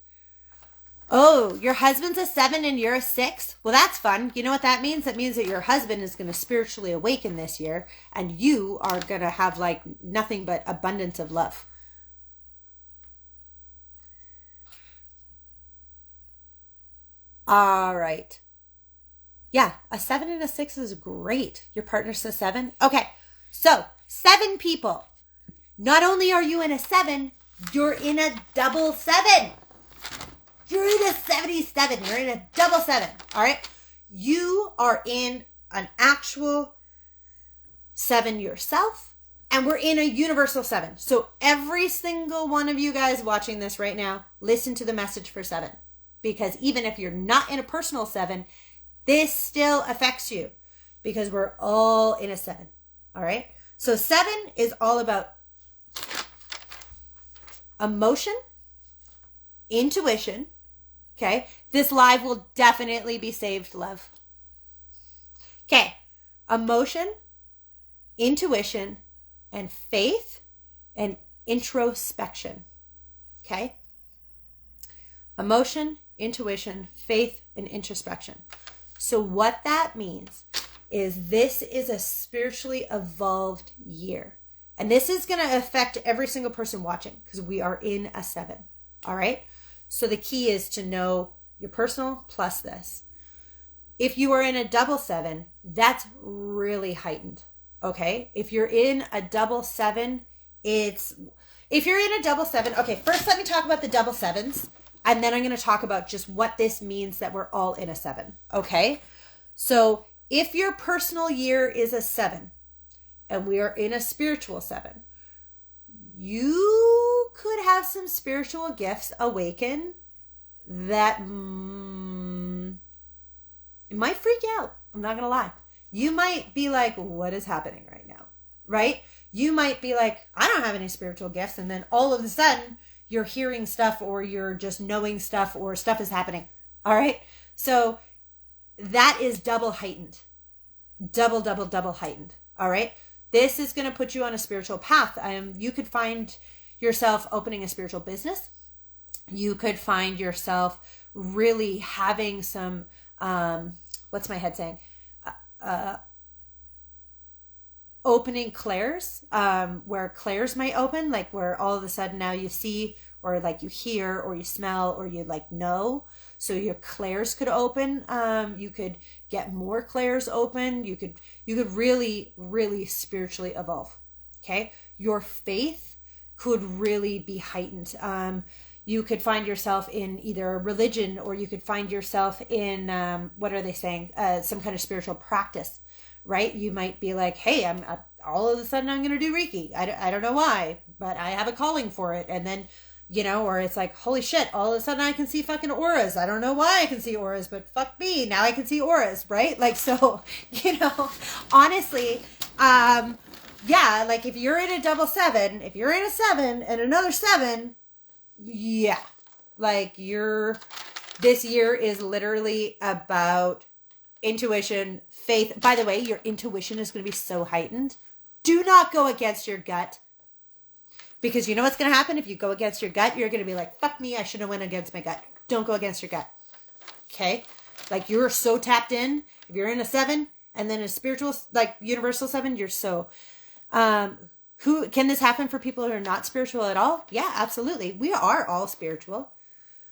Oh, your husband's a 7 and you're a 6? Well, that's fun. You know what that means? That means that your husband is going to spiritually awaken this year and you are going to have like nothing but abundance of love. All right. Yeah, a 7 and a 6 is great. Your partner's a 7. Okay, so 7 people. Not only are you in a 7, you're in a double 7. You're in a 77. You're in a double 7. All right. You are in an actual 7 yourself. And we're in a universal 7. So every single one of you guys watching this right now, listen to the message for 7. Because even if you're not in a personal 7, this still affects you. Because we're all in a 7. All right. So 7 is all about emotion, intuition. Okay, this live will definitely be saved, love. Okay, emotion, intuition, and faith, and introspection. Okay, emotion, intuition, faith, and introspection. So what that means is this is a spiritually evolved year. And this is going to affect every single person watching because we are in a 7. All right. So the key is to know your personal plus this. If you are in a double 7, that's really heightened. Okay. If you're in a double 7, okay, first let me talk about the double 7s. And then I'm going to talk about just what this means that we're all in a 7. Okay. So if your personal year is a 7 and we are in a spiritual 7, you could have some spiritual gifts awaken that it might freak you out. I'm not going to lie. You might be like, what is happening right now? Right? You might be like, I don't have any spiritual gifts. And then all of a sudden you're hearing stuff or you're just knowing stuff or stuff is happening. All right. So that is double heightened. Double heightened. All right. This is going to put you on a spiritual path. You could find yourself opening a spiritual business. You could find yourself really having some, what's my head saying? Opening clairs, where clairs might open, like where all of a sudden now you see or like you hear or you smell or you like know. So your clairs could open. You could get more clairs open. You could really, really spiritually evolve. Okay. Your faith could really be heightened. You could find yourself in either a religion or you could find yourself in, what are they saying? Some kind of spiritual practice, right? You might be like, hey, all of a sudden I'm going to do Reiki. I don't know why, but I have a calling for it. And then, or it's like, holy shit, all of a sudden I can see fucking auras. I don't know why I can see auras, but fuck me. Now I can see auras, right? Like, so, honestly, yeah, like if you're in a double 7, if you're in a 7 and another 7, yeah, like this year is literally about intuition, faith. By the way, your intuition is going to be so heightened. Do not go against your gut. Because you know what's going to happen if you go against your gut? You're going to be like, fuck me, I should have went against my gut. Don't go against your gut. Okay? Like you're so tapped in. If you're in a 7 and then a spiritual, like universal 7, you're so... can this happen for people who are not spiritual at all? Yeah, absolutely. We are all spiritual.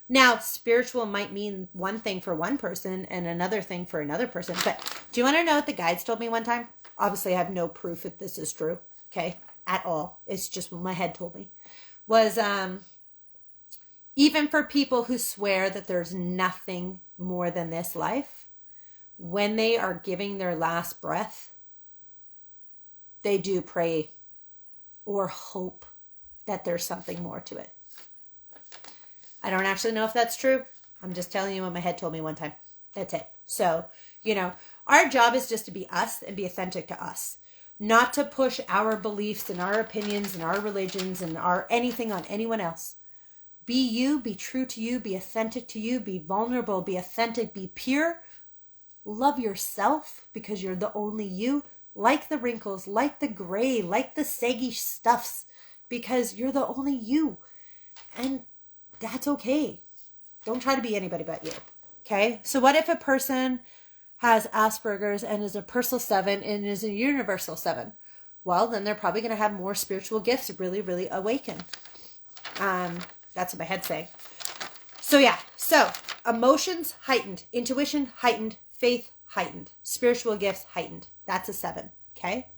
Now, spiritual might mean one thing for one person and another thing for another person. But do you want to know what the guides told me one time? Obviously, I have no proof that this is true. Okay? At all. It's just what my head told me. Was, Even for people who swear that there's nothing more than this life, when they are giving their last breath, they do pray or hope that there's something more to it. I don't actually know if that's true. I'm just telling you what my head told me one time. That's it. So, our job is just to be us and be authentic to us. Not to push our beliefs and our opinions and our religions and our anything on anyone else. Be you, be true to you, be authentic to you, be vulnerable, be authentic, be pure. Love yourself because you're the only you. Like the wrinkles, like the gray, like the saggy stuffs, because you're the only you. And that's okay. Don't try to be anybody but you. Okay? So what if a person has Asperger's and is a personal 7 and is a universal 7? Well, then they're probably going to have more spiritual gifts really, really awaken. That's what my head's saying. So yeah. So emotions heightened, intuition heightened, faith heightened, spiritual gifts heightened. That's a 7. Okay?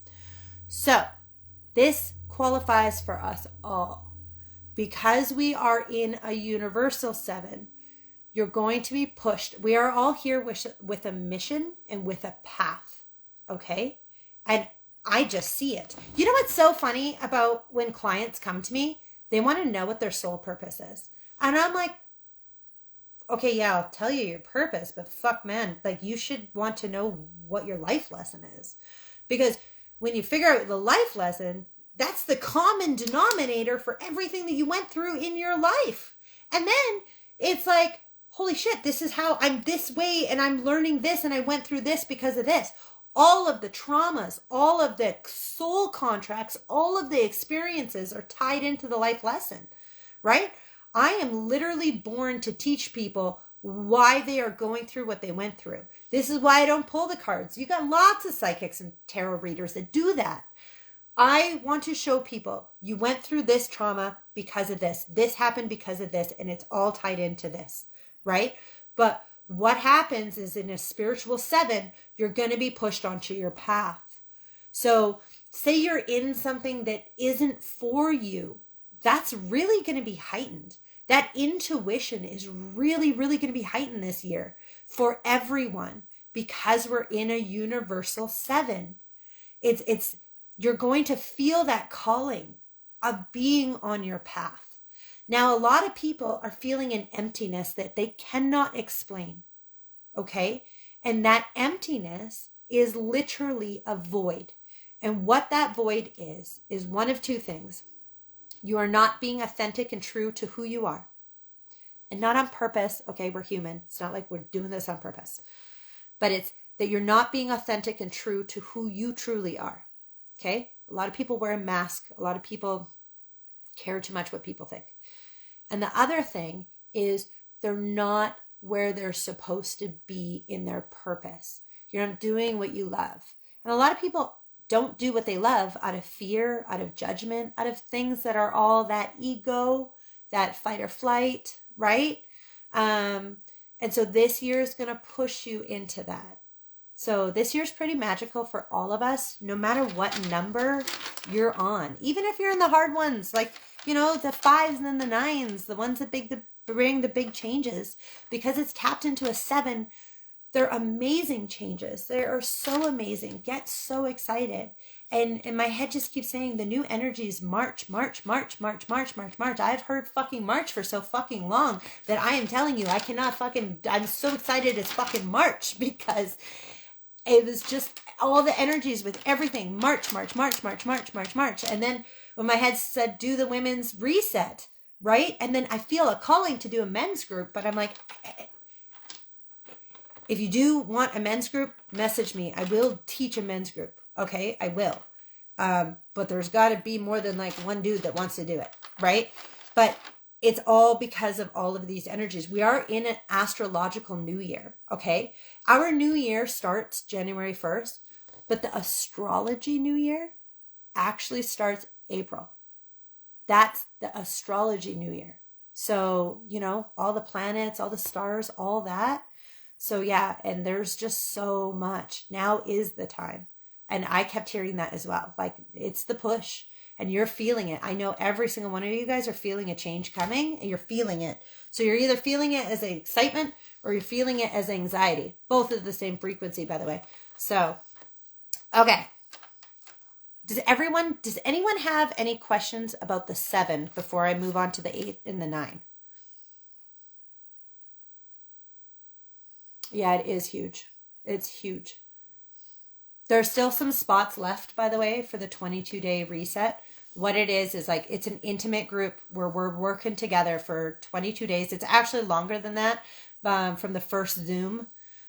So this qualifies for us all. Because we are in a universal 7, you're going to be pushed. We are all here with a mission and with a path. Okay? And I just see it. You know what's so funny about when clients come to me? They want to know what their soul purpose is. And I'm like, okay, yeah, I'll tell you your purpose, but fuck, man, like you should want to know what your life lesson is. Because when you figure out the life lesson, that's the common denominator for everything that you went through in your life. And then it's like, holy shit, this is how I'm this way and I'm learning this and I went through this because of this. All of the traumas, all of the soul contracts, all of the experiences are tied into the life lesson, right? I am literally born to teach people why they are going through what they went through. This is why I don't pull the cards. You got lots of psychics and tarot readers that do that. I want to show people you went through this trauma because of this. This happened because of this, and it's all tied into this, right? But what happens is in a spiritual 7, you're going to be pushed onto your path. So say you're in something that isn't for you. That's really going to be heightened. That intuition is really, really going to be heightened this year for everyone because we're in a universal 7. You're going to feel that calling of being on your path. Now, a lot of people are feeling an emptiness that they cannot explain. Okay? And that emptiness is literally a void. And what that void is one of two things. You are not being authentic and true to who you are. And not on purpose. Okay, we're human. It's not like we're doing this on purpose. But it's that you're not being authentic and true to who you truly are. Okay? A lot of people wear a mask. A lot of people care too much what people think. And the other thing is they're not where they're supposed to be in their purpose. You're not doing what you love. And a lot of people don't do what they love out of fear, out of judgment, out of things that are all that ego, that fight or flight, right? And so this year is going to push you into that. So this year's pretty magical for all of us, no matter what number you're on. Even if you're in the hard ones, like, the 5s and then the 9s, the ones that bring the big changes, because it's tapped into a 7. They're amazing changes. They are so amazing. Get so excited. And my head just keeps saying the new energy is March, March, March, March, March, March, March. I've heard fucking March for so fucking long that I am telling you, I'm so excited it's fucking March because it was just all the energies with everything. March, March, March, March, March, March, March. And then when my head said, do the women's reset, right? And then I feel a calling to do a men's group, but I'm like, if you do want a men's group, message me. I will teach a men's group. Okay, I will. But there's got to be more than like one dude that wants to do it, right? But it's all because of all of these energies. We are in an astrological new year, okay? Our new year starts January 1st, but the astrology new year actually starts April. That's the astrology new year. So, all the planets, all the stars, all that. So yeah, and there's just so much. Now is the time. And I kept hearing that as well. Like, it's the push. and you're feeling it. I know every single one of you guys are feeling a change coming, and you're feeling it. So you're either feeling it as an excitement or you're feeling it as anxiety. Both of the same frequency, by the way. So, okay. Does anyone have any questions about the 7 before I move on to the 8 and the 9? Yeah, it is huge. It's huge. There's still some spots left, by the way, for the 22-day reset. What it is like, it's an intimate group where we're working together for 22 days. It's actually longer than that, from the first Zoom.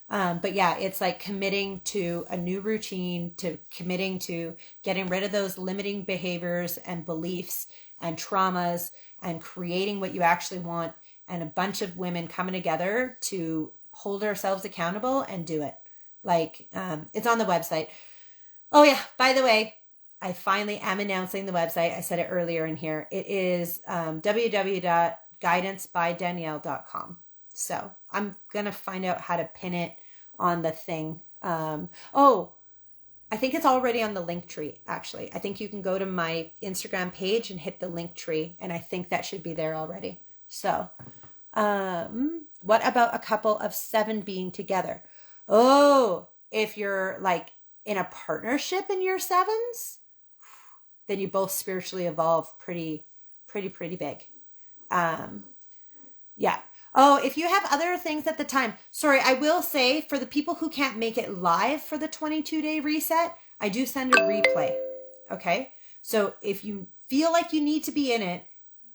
But yeah, it's like committing to a new routine, to committing to getting rid of those limiting behaviors and beliefs and traumas and creating what you actually want, and a bunch of women coming together to hold ourselves accountable and do it. Like, it's on the website. Oh yeah, by the way, I finally am announcing the website. I said it earlier in here. It is www.guidancebydanielle.com. So I'm going to find out how to pin it on the thing. I think it's already on the link tree, actually. I think you can go to my Instagram page and hit the link tree, and I think that should be there already. So, what about a couple of 7 being together? Oh, if you're like in a partnership in your 7s, then you both spiritually evolve pretty big. Yeah. Oh, if you have other things at the time, sorry, I will say, for the people who can't make it live for the 22-day reset, I do send a replay. Okay. So if you feel like you need to be in it,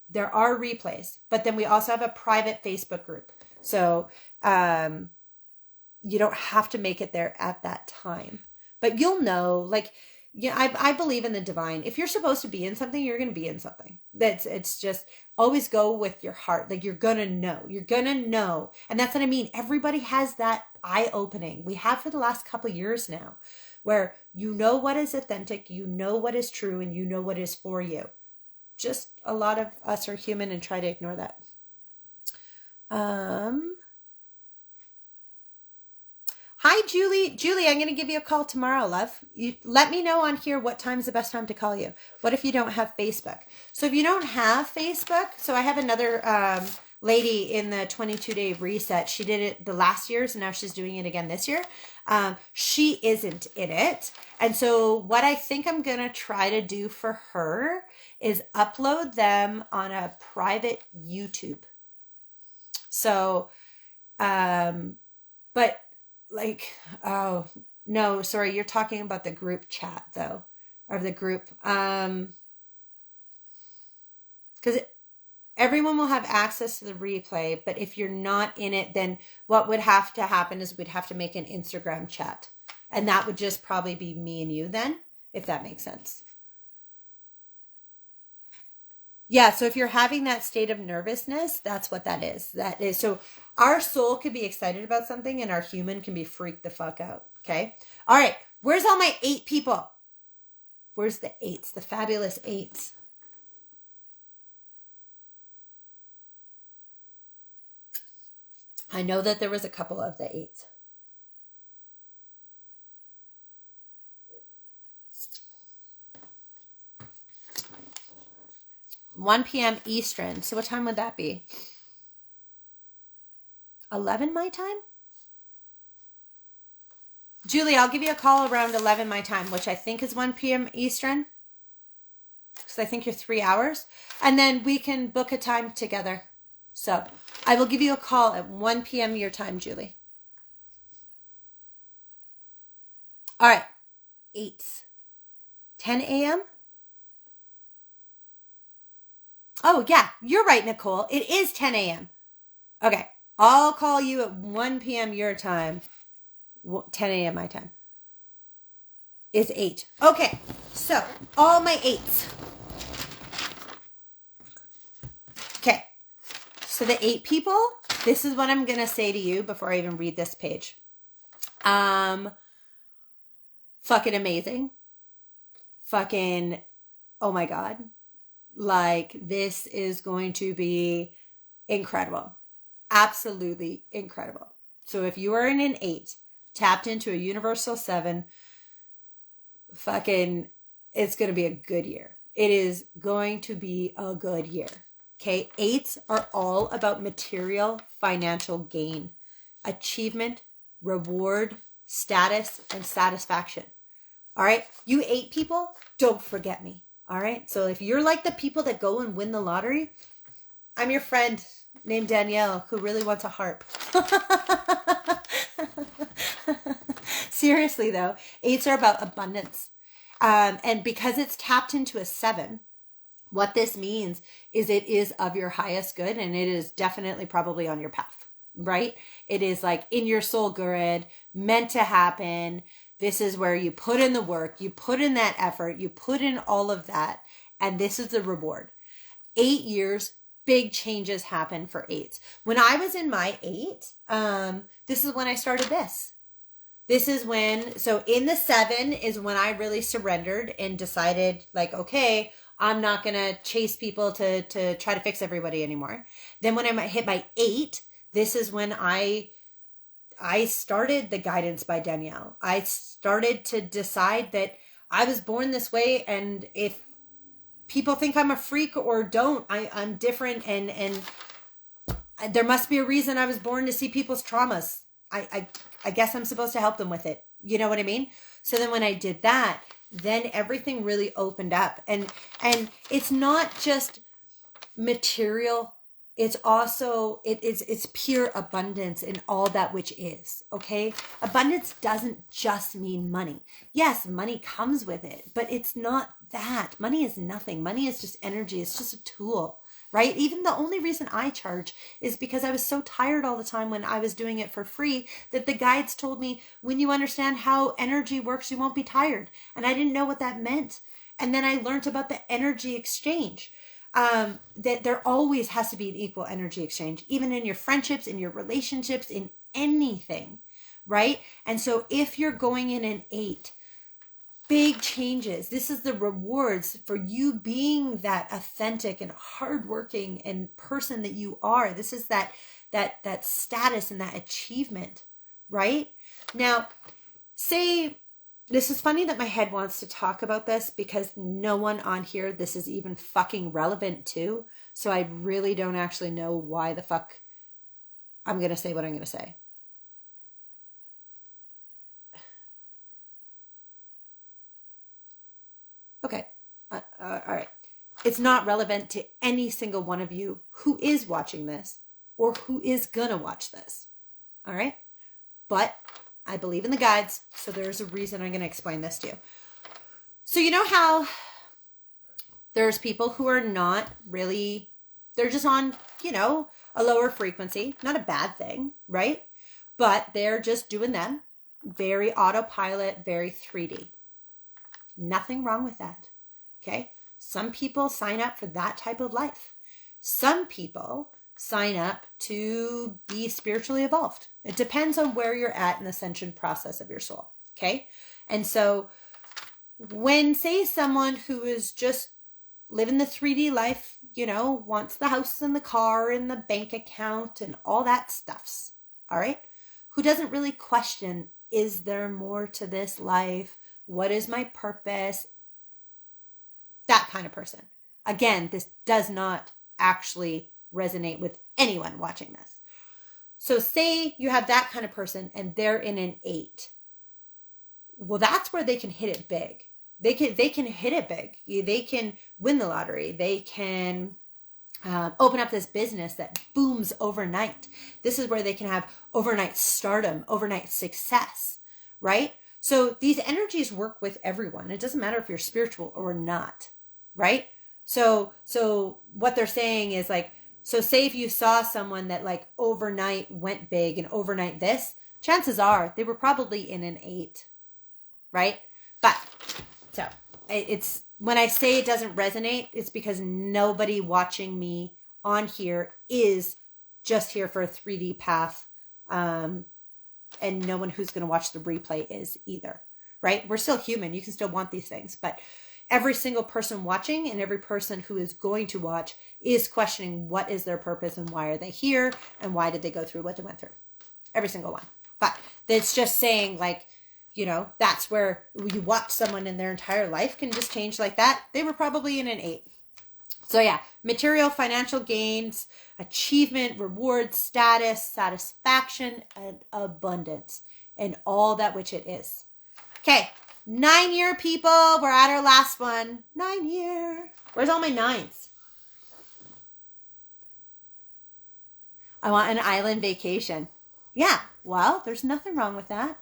there are replays, but then we also have a private Facebook group. So, you don't have to make it there at that time, but you'll know, like, yeah, I believe in the divine. If you're supposed to be in something, you're going to be in something. It's just always go with your heart. Like, you're going to know. And that's what I mean. Everybody has that eye opening. We have for the last couple years now, where you know what is authentic, you know what is true, and you know what is for you. Just a lot of us are human and try to ignore that. Hi, Julie. Julie, I'm going to give you a call tomorrow, love. You let me know on here what time's the best time to call you. What if you don't have Facebook? So if you don't have Facebook, so I have another lady in the 22-day reset. She did it the last years, and now she's doing it again this year. She isn't in it. And so what I think I'm going to try to do for her is upload them on a private YouTube. So, but like, oh no, sorry, you're talking about the group chat though, or the group, because everyone will have access to the replay, but if you're not in it, then what would have to happen is we'd have to make an Instagram chat, and that would just probably be me and you then, if that makes sense. Yeah, so if you're having that state of nervousness, that's what that is. That is, so our soul could be excited about something and our human can be freaked the fuck out. Okay. All right. Where's all my 8 people? Where's the 8s? The fabulous 8s. I know that there was a couple of the 8s. 1 p.m. Eastern. So what time would that be? 11 my time? Julie, I'll give you a call around 11 my time, which I think is 1 p.m. Eastern. Because I think you're 3 hours. And then we can book a time together. So I will give you a call at 1 p.m. your time, Julie. All right. 8s. 10 a.m.? Oh, yeah, you're right, Nicole. It is 10 a.m. Okay, I'll call you at 1 p.m. your time. 10 a.m. my time. Is 8. Okay, so all my 8s. Okay, so the 8 people, this is what I'm going to say to you before I even read this page. Fucking amazing. Fucking, oh my God. Like, this is going to be incredible. Absolutely incredible. So if you are in an 8, tapped into a universal 7, fucking, it's going to be a good year. It is going to be a good year. Okay. 8s are all about material, financial gain, achievement, reward, status, and satisfaction. All right. You 8 people, don't forget me. All right. So if you're like the people that go and win the lottery, I'm your friend named Danielle who really wants a harp. Seriously though, 8s are about abundance. And because it's tapped into a 7, what this means is it is of your highest good, and it is definitely probably on your path, right? It is like in your soul grid, meant to happen. This is where you put in the work, you put in that effort, you put in all of that, and this is the reward. 8 years, big changes happen for 8s. When I was in my 8, this is when I started this. This is when, so in the 7 is when I really surrendered and decided like, okay, I'm not going to chase people to try to fix everybody anymore. Then when I hit my 8, this is when I started the Guidance by Danielle. I started to decide that I was born this way, and if people think I'm a freak or don't, I'm different, and there must be a reason I was born to see people's traumas. I guess I'm supposed to help them with it. You know what I mean? So then when I did that, then everything really opened up, and it's not just material. It's also, it's pure abundance in all that which is, okay? Abundance doesn't just mean money. Yes, money comes with it, but it's not that. Money is nothing. Money is just energy. It's just a tool, right? Even the only reason I charge is because I was so tired all the time when I was doing it for free that the guides told me, when you understand how energy works, you won't be tired. And I didn't know what that meant. And then I learned about the energy exchange. That there always has to be an equal energy exchange, even in your friendships, in your relationships, in anything, right? And so if you're going in an 8, big changes. This is the rewards for you being that authentic and hardworking and person that you are. This is that status and that achievement, right? Now, say, this is funny that my head wants to talk about this because no one on here this is even fucking relevant to. So I really don't actually know why the fuck I'm going to say what I'm going to say. Okay. All right. It's not relevant to any single one of you who is watching this or who is going to watch this. All right. But I believe in the guides, so there's a reason I'm going to explain this to you. So you know how there's people who are not really, they're just on, a lower frequency. Not a bad thing, right? But they're just doing them. Very autopilot, very 3D. Nothing wrong with that, okay? Some people sign up for that type of life. Some people sign up to be spiritually evolved. It depends on where you're at in the ascension process of your soul, okay? And so when, say, someone who is just living the 3D life, wants the house and the car and the bank account and all that stuffs, all right? Who doesn't really question, is there more to this life? What is my purpose? That kind of person. Again, this does not actually resonate with anyone watching this. So say you have that kind of person and they're in an 8. Well, that's where they can hit it big. They can hit it big. They can win the lottery. They can open up this business that booms overnight. This is where they can have overnight stardom, overnight success, right? So these energies work with everyone. It doesn't matter if you're spiritual or not, right? So what they're saying is like, so say if you saw someone that like overnight went big and overnight this, chances are they were probably in an 8, right? But so it's, when I say it doesn't resonate, it's because nobody watching me on here is just here for a 3D path. And no one who's going to watch the replay is either, right? We're still human. You can still want these things, but every single person watching and every person who is going to watch is questioning what is their purpose and why are they here and why did they go through what they went through. Every single one. But it's just saying like, you know, that's where you watch someone in their entire life can just change like that. They were probably in an 8. So yeah, material, financial gains, achievement, reward, status, satisfaction, and abundance, and all that which it is. Okay, 9-year people. We're at our last one. 9-year. Where's all my 9s? I want an island vacation. Yeah, well, there's nothing wrong with that.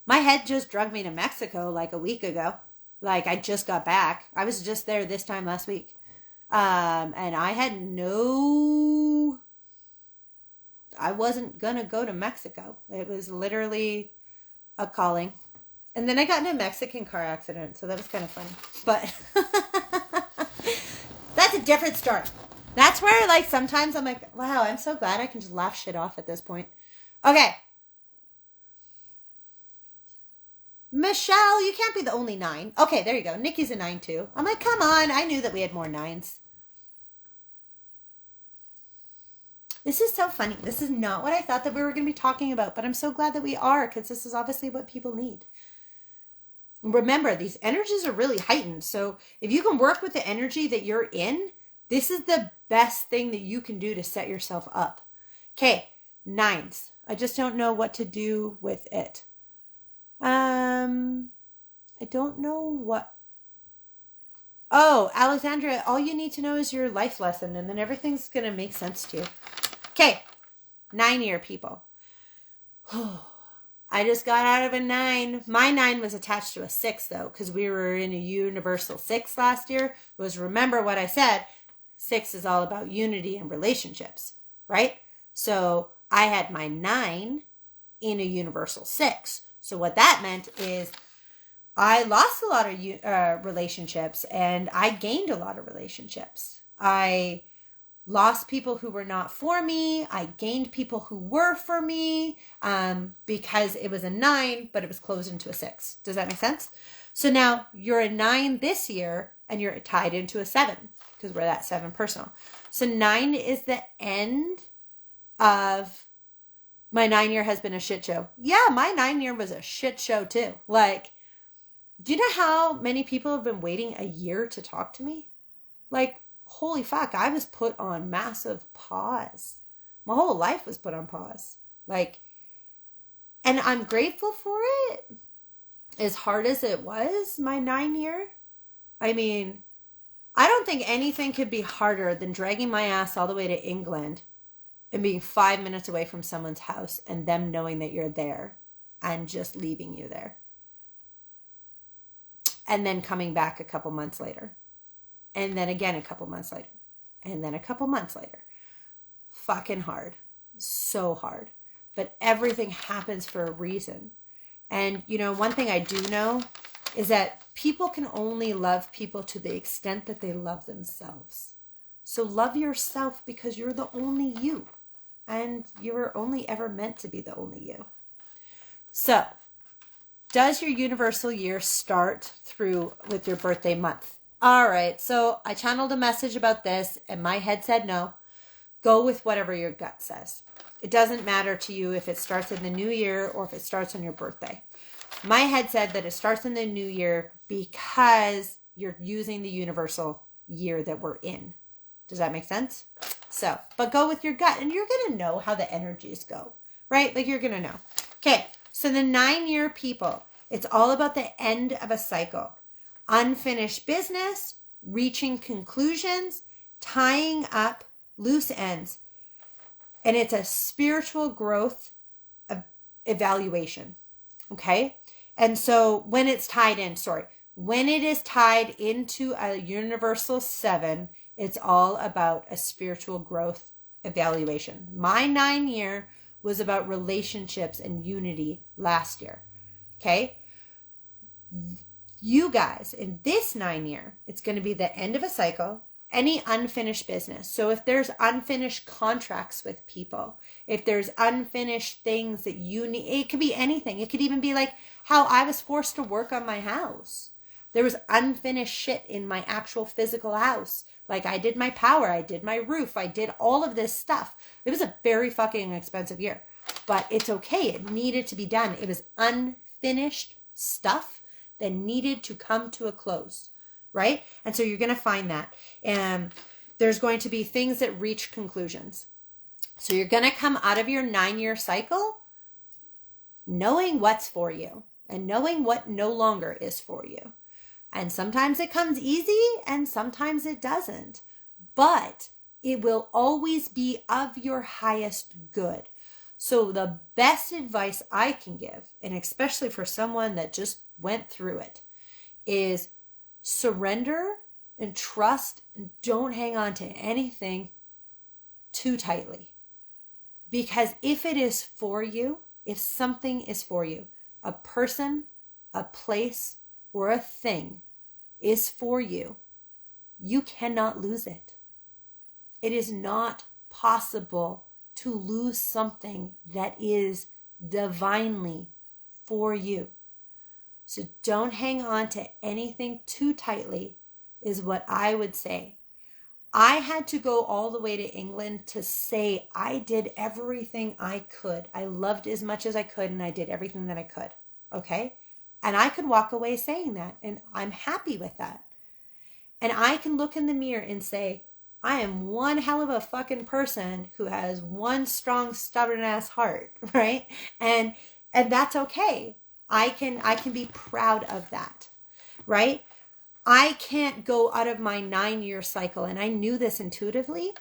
My head just drugged me to Mexico like a week ago. Like, I just got back. I was just there this time last week. And I had I wasn't gonna go to Mexico. It was literally a calling. And then I got in a Mexican car accident, so that was kind of funny. But that's a different story. That's where, like, sometimes I'm like, wow, I'm so glad I can just laugh shit off at this point. Okay. Michelle, you can't be the only 9. Okay, there you go. Nikki's a 9 too. I'm like, come on. I knew that we had more 9s. This is so funny. This is not what I thought that we were going to be talking about, but I'm so glad that we are, because this is obviously what people need. Remember, these energies are really heightened. So if you can work with the energy that you're in, this is the best thing that you can do to set yourself up. Okay, 9s. I just don't know what to do with it. I don't know what. Oh, Alexandra, all you need to know is your life lesson, and then everything's going to make sense to you. Okay, 9-year people. I just got out of a 9. My 9 was attached to a 6, though, because we were in a universal 6 last year. Was, remember what I said, 6 is all about unity and relationships, right? So I had my 9 in a universal 6. So what that meant is I lost a lot of relationships, and I gained a lot of relationships. I lost people who were not for me. I gained people who were for me, because it was a 9, but it was closed into a 6. Does that make sense? So now you're a 9 this year, and you're tied into a 7, because we're that 7 personal. So 9 is the end of... My 9-year has been a shit show. Yeah, my 9-year was a shit show too. Like, do you know how many people have been waiting a year to talk to me? Like, holy fuck, I was put on massive pause. My whole life was put on pause. Like, and I'm grateful for it. As hard as it was, my 9-year. I mean, I don't think anything could be harder than dragging my ass all the way to England and being 5 minutes away from someone's house and them knowing that you're there and just leaving you there. And then coming back a couple months later. And then again a couple months later. And then a couple months later. Fucking hard. So hard. But everything happens for a reason. And, you know, one thing I do know is that people can only love people to the extent that they love themselves. So love yourself, because you're the only you. And you were only ever meant to be the only you. So, does your universal year start through with your birthday month? All right, so I channeled a message about this, and my head said no. Go with whatever your gut says. It doesn't matter to you if it starts in the new year or if it starts on your birthday. My head said that it starts in the new year because you're using the universal year that we're in. Does that make sense? So, but go with your gut, and you're going to know how the energies go, right? Like, you're going to know. Okay, so the 9-year people, it's all about the end of a cycle. Unfinished business, reaching conclusions, tying up loose ends. And it's a spiritual growth evaluation, okay? And so when it's tied in, when it is tied into a universal 7, it's all about a spiritual growth evaluation. My 9-year was about relationships and unity last year. Okay? You guys, in this 9-year, it's going to be the end of a cycle, any unfinished business. So if there's unfinished contracts with people, if there's unfinished things that you need, it could be anything. It could even be like how I was forced to work on my house. There was unfinished shit in my actual physical house. Like, I did my power, I did my roof, I did all of this stuff. It was a very fucking expensive year. but it's okay. It needed to be done. It was unfinished stuff that needed to come to a close, right? And so you're going to find that. And there's going to be things that reach conclusions. So you're going to come out of your 9-year cycle knowing what's for you and knowing what no longer is for you. And sometimes it comes easy and sometimes it doesn't. But it will always be of your highest good. So the best advice I can give, and especially for someone that just went through it, is surrender and trust and don't hang on to anything too tightly. Because if it is for you, if something is for you, a person, a place, or a thing is for you, you cannot lose it. It is not possible to lose something that is divinely for you. So don't hang on to anything too tightly is what I would say. I had to go all the way to England to say I did everything I could. I loved as much as I could and I did everything that I could. Okay? And I could walk away saying that and I'm happy with that. And I can look in the mirror and say, I am one hell of a fucking person who has one strong, stubborn ass heart, right? And that's okay. I can be proud of that, right? I can't go out of my 9-year cycle, and I knew this intuitively,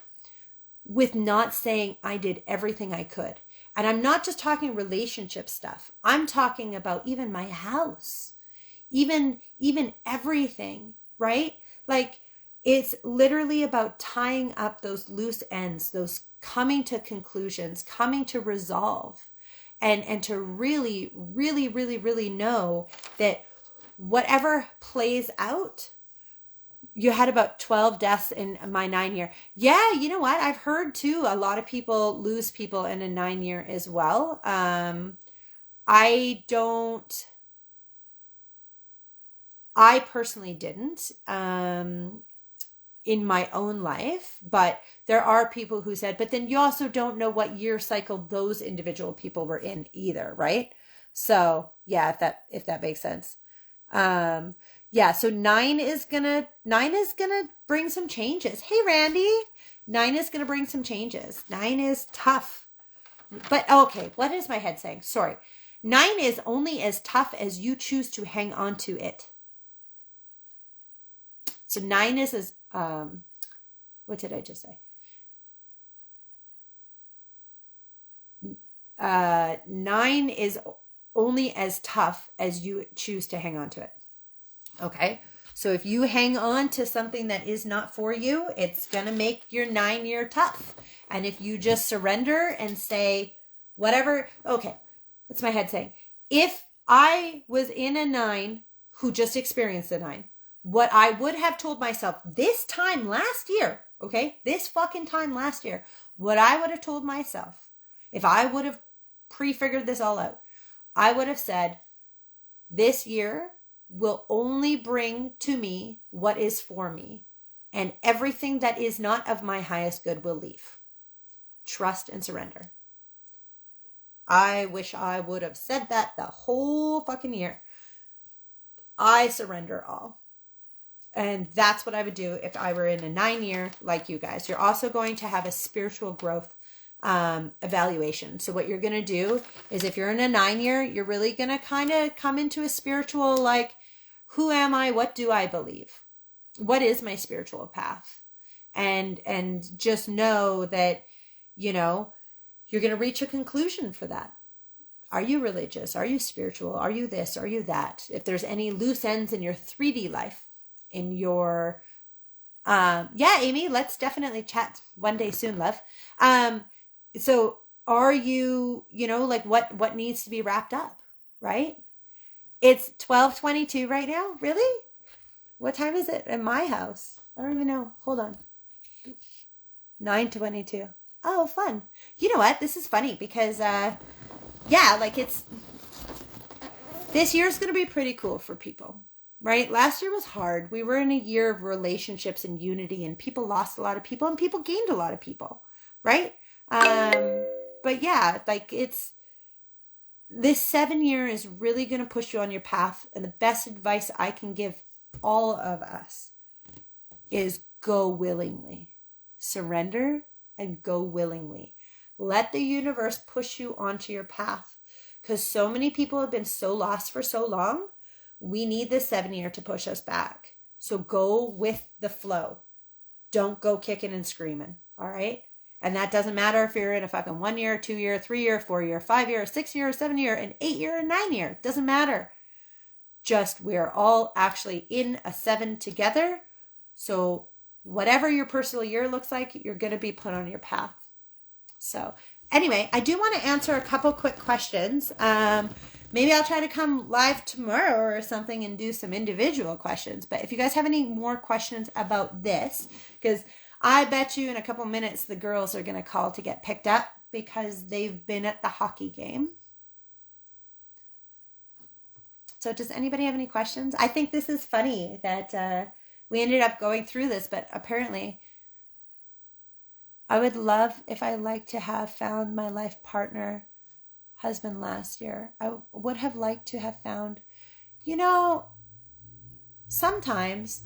with not saying I did everything I could. And I'm not just talking relationship stuff. I'm talking about even my house, even everything, right? Like, it's literally about tying up those loose ends, those coming to conclusions, coming to resolve, and to really, really, really, really know that whatever plays out. You had about 12 deaths in my 9-year. Yeah, you know what? I've heard too, a lot of people lose people in a 9-year as well. I personally didn't. In my own life, but there are people who said, but then you also don't know what year cycle those individual people were in either, right? So yeah, if that makes sense. Yeah, so 9 is gonna bring some changes. Hey Randy, 9 is gonna bring some changes. 9 is tough. But okay, what is my head saying? Sorry. 9 is only as tough as you choose to hang on to it. So 9 is as what did I just say? 9 is only as tough as you choose to hang on to it. Okay? So if you hang on to something that is not for you, it's going to make your 9-year tough. And if you just surrender and say, whatever, okay, that's my head saying. If I was in a 9 who just experienced a 9, what I would have told myself this time last year, okay, this fucking time last year, what I would have told myself, if I would have prefigured this all out, I would have said, this year will only bring to me what is for me, and everything that is not of my highest good will leave. Trust and surrender. I wish I would have said that the whole fucking year. I surrender all. And that's what I would do if I were in a 9-year like you guys. You're also going to have a spiritual growth evaluation. So what you're going to do is if you're in a 9-year, you're really going to kind of come into a spiritual, like, who am I? What do I believe? What is my spiritual path? And just know that, you know, you're going to reach a conclusion for that. Are you religious? Are you spiritual? Are you this? Are you that? If there's any loose ends in your 3D life, in your, yeah, Amy, let's definitely chat one day soon, love. So are you, you know, like what needs to be wrapped up, right? It's 12:22 right now. Really? What time is it in my house? I don't even know. Hold on. 9:22. Oh, fun. You know what? This is funny because, yeah, like this year's going to be pretty cool for people, right? Last year was hard. We were in a year of relationships and unity, and people lost a lot of people and people gained a lot of people, right? But but yeah, like this 7 year is really going to push you on your path. And the best advice I can give all of us is go willingly. Surrender and go willingly. Let the universe push you onto your path, because so many people have been so lost for so long. We need this 7 year to push us back. So go with the flow. Don't go kicking and screaming. All right. And that doesn't matter if you're in a fucking 1 year, 2 year, 3 year, 4 year, 5 year, 6 year, 7 year, an 8 year, and 9 year. Doesn't matter. Just we're all actually in a 7 together. So whatever your personal year looks like, you're going to be put on your path. So anyway, I do want to answer a couple quick questions. Maybe I'll try to come live tomorrow or something and do some individual questions. But if you guys have any more questions about this, because I bet you in a couple minutes the girls are going to call to get picked up because they've been at the hockey game. So does anybody have any questions? I think this is funny that we ended up going through this, but apparently I would love if I like to have found my life partner husband last year. I would have liked to have found, sometimes,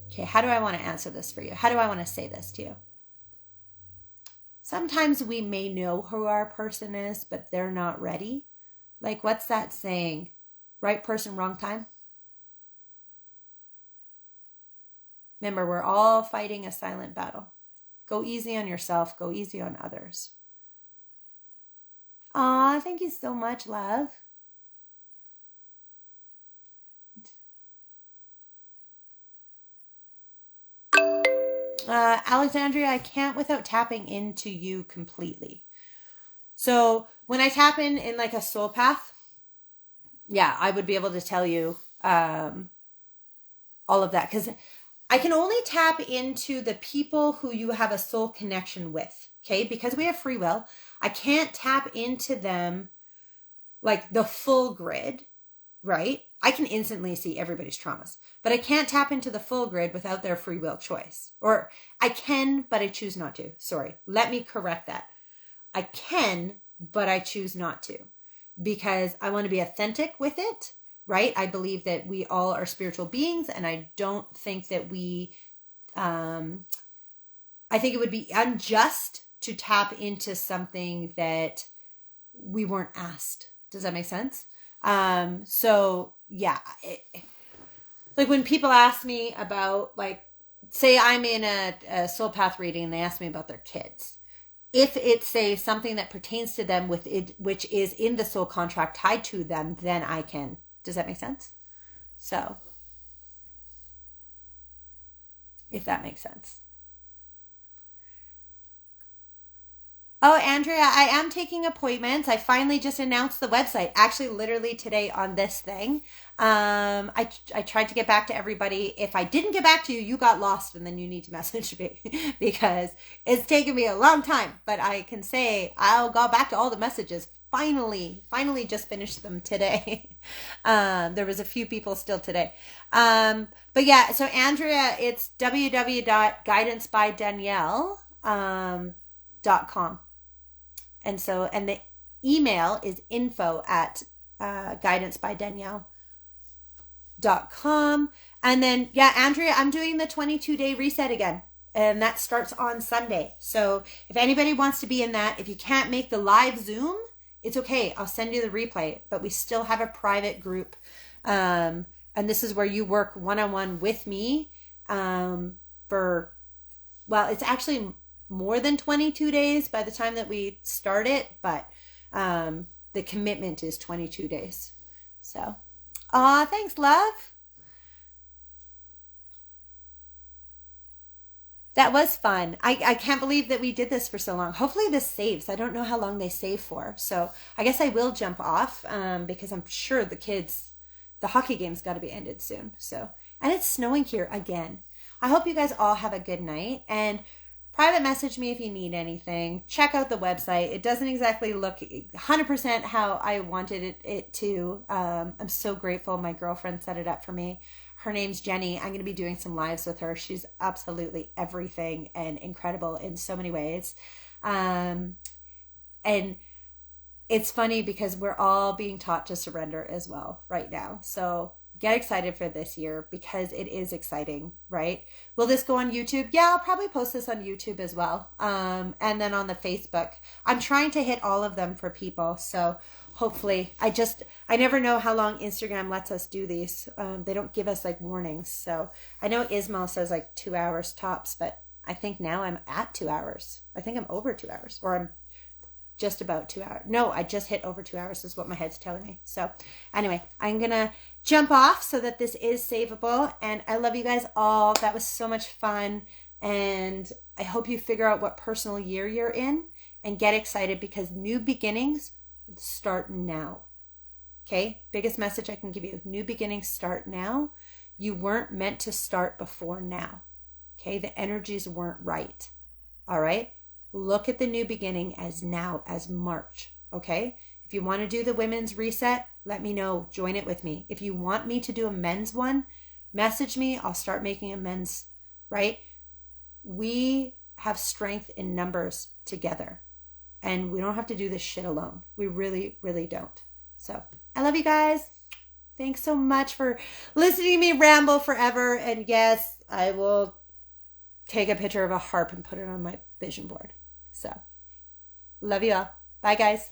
okay, how do I want to answer this for you? How do I want to say this to you? Sometimes we may know who our person is, but they're not ready. Like, what's that saying? Right person, wrong time? Remember, we're all fighting a silent battle. Go easy on yourself. Go easy on others. Aw, thank you so much, love. Alexandria, I can't without tapping into you completely. So when I tap in like a soul path, yeah, I would be able to tell you all of that, because I can only tap into the people who you have a soul connection with, okay? Because we have free will, I can't tap into them like the full grid, right? I can instantly see everybody's traumas, but I can't tap into the full grid without their free will choice. Or I can, but I choose not to. Sorry, let me correct that. I can, but I choose not to, because I want to be authentic with it, right? I believe that we all are spiritual beings, and I don't think that I think it would be unjust to tap into something that we weren't asked. Does that make sense? So yeah, like when people ask me about, like, say I'm in a soul path reading and they ask me about their kids. If it's, say, something that pertains to them with it, which is in the soul contract tied to them, then I can. Does that make sense? So, if that makes sense. Oh, Andrea, I am taking appointments. I finally just announced the website, actually literally today on this thing. I tried to get back to everybody. If I didn't get back to you, you got lost, and then you need to message me because it's taken me a long time, but I can say I'll go back to all the messages. Finally just finished them today. There was a few people still today. But yeah, so Andrea, it's www.guidancebydanielle.com. And the email is info@guidancebydanielle.com. And then, yeah, Andrea, I'm doing the 22-day reset again. And that starts on Sunday. So if anybody wants to be in that, if you can't make the live Zoom, it's okay. I'll send you the replay. But we still have a private group. And this is where you work one-on-one with me it's actually more than 22 days by the time that we start it, but the commitment is 22 days. So, thanks, love. That was fun. I can't believe that we did this for so long. Hopefully this saves. I don't know how long they save for. So I guess I will jump off because I'm sure the hockey game's got to be ended soon. So, and it's snowing here again. I hope you guys all have a good night, and private message me if you need anything. Check out the website. It doesn't exactly look 100% how I wanted it to. I'm so grateful my girlfriend set it up for me. Her name's Jenny. I'm going to be doing some lives with her. She's absolutely everything and incredible in so many ways. And it's funny because we're all being taught to surrender as well right now. So get excited for this year because it is exciting, right? Will this go on YouTube? Yeah, I'll probably post this on YouTube as well. And then on the Facebook. I'm trying to hit all of them for people. So hopefully, I never know how long Instagram lets us do these. They don't give us like warnings. So I know Ismail says like 2 hours tops, but I think now I'm at 2 hours. I think I'm over 2 hours, or I'm just about 2 hours. No, I just hit over 2 hours is what my head's telling me. So anyway, I'm going to jump off so that this is savable. And I love you guys all. That was so much fun. And I hope you figure out what personal year you're in and get excited because new beginnings start now. Okay? Biggest message I can give you. New beginnings start now. You weren't meant to start before now. Okay? The energies weren't right. All right? Look at the new beginning as now, as March, okay? If you want to do the women's reset, let me know. Join it with me. If you want me to do a men's one, message me. I'll start making a men's, right? We have strength in numbers together, and we don't have to do this shit alone. We really, really don't. So I love you guys. Thanks so much for listening to me ramble forever. And yes, I will take a picture of a harp and put it on my vision board. So, love you all. Bye, guys.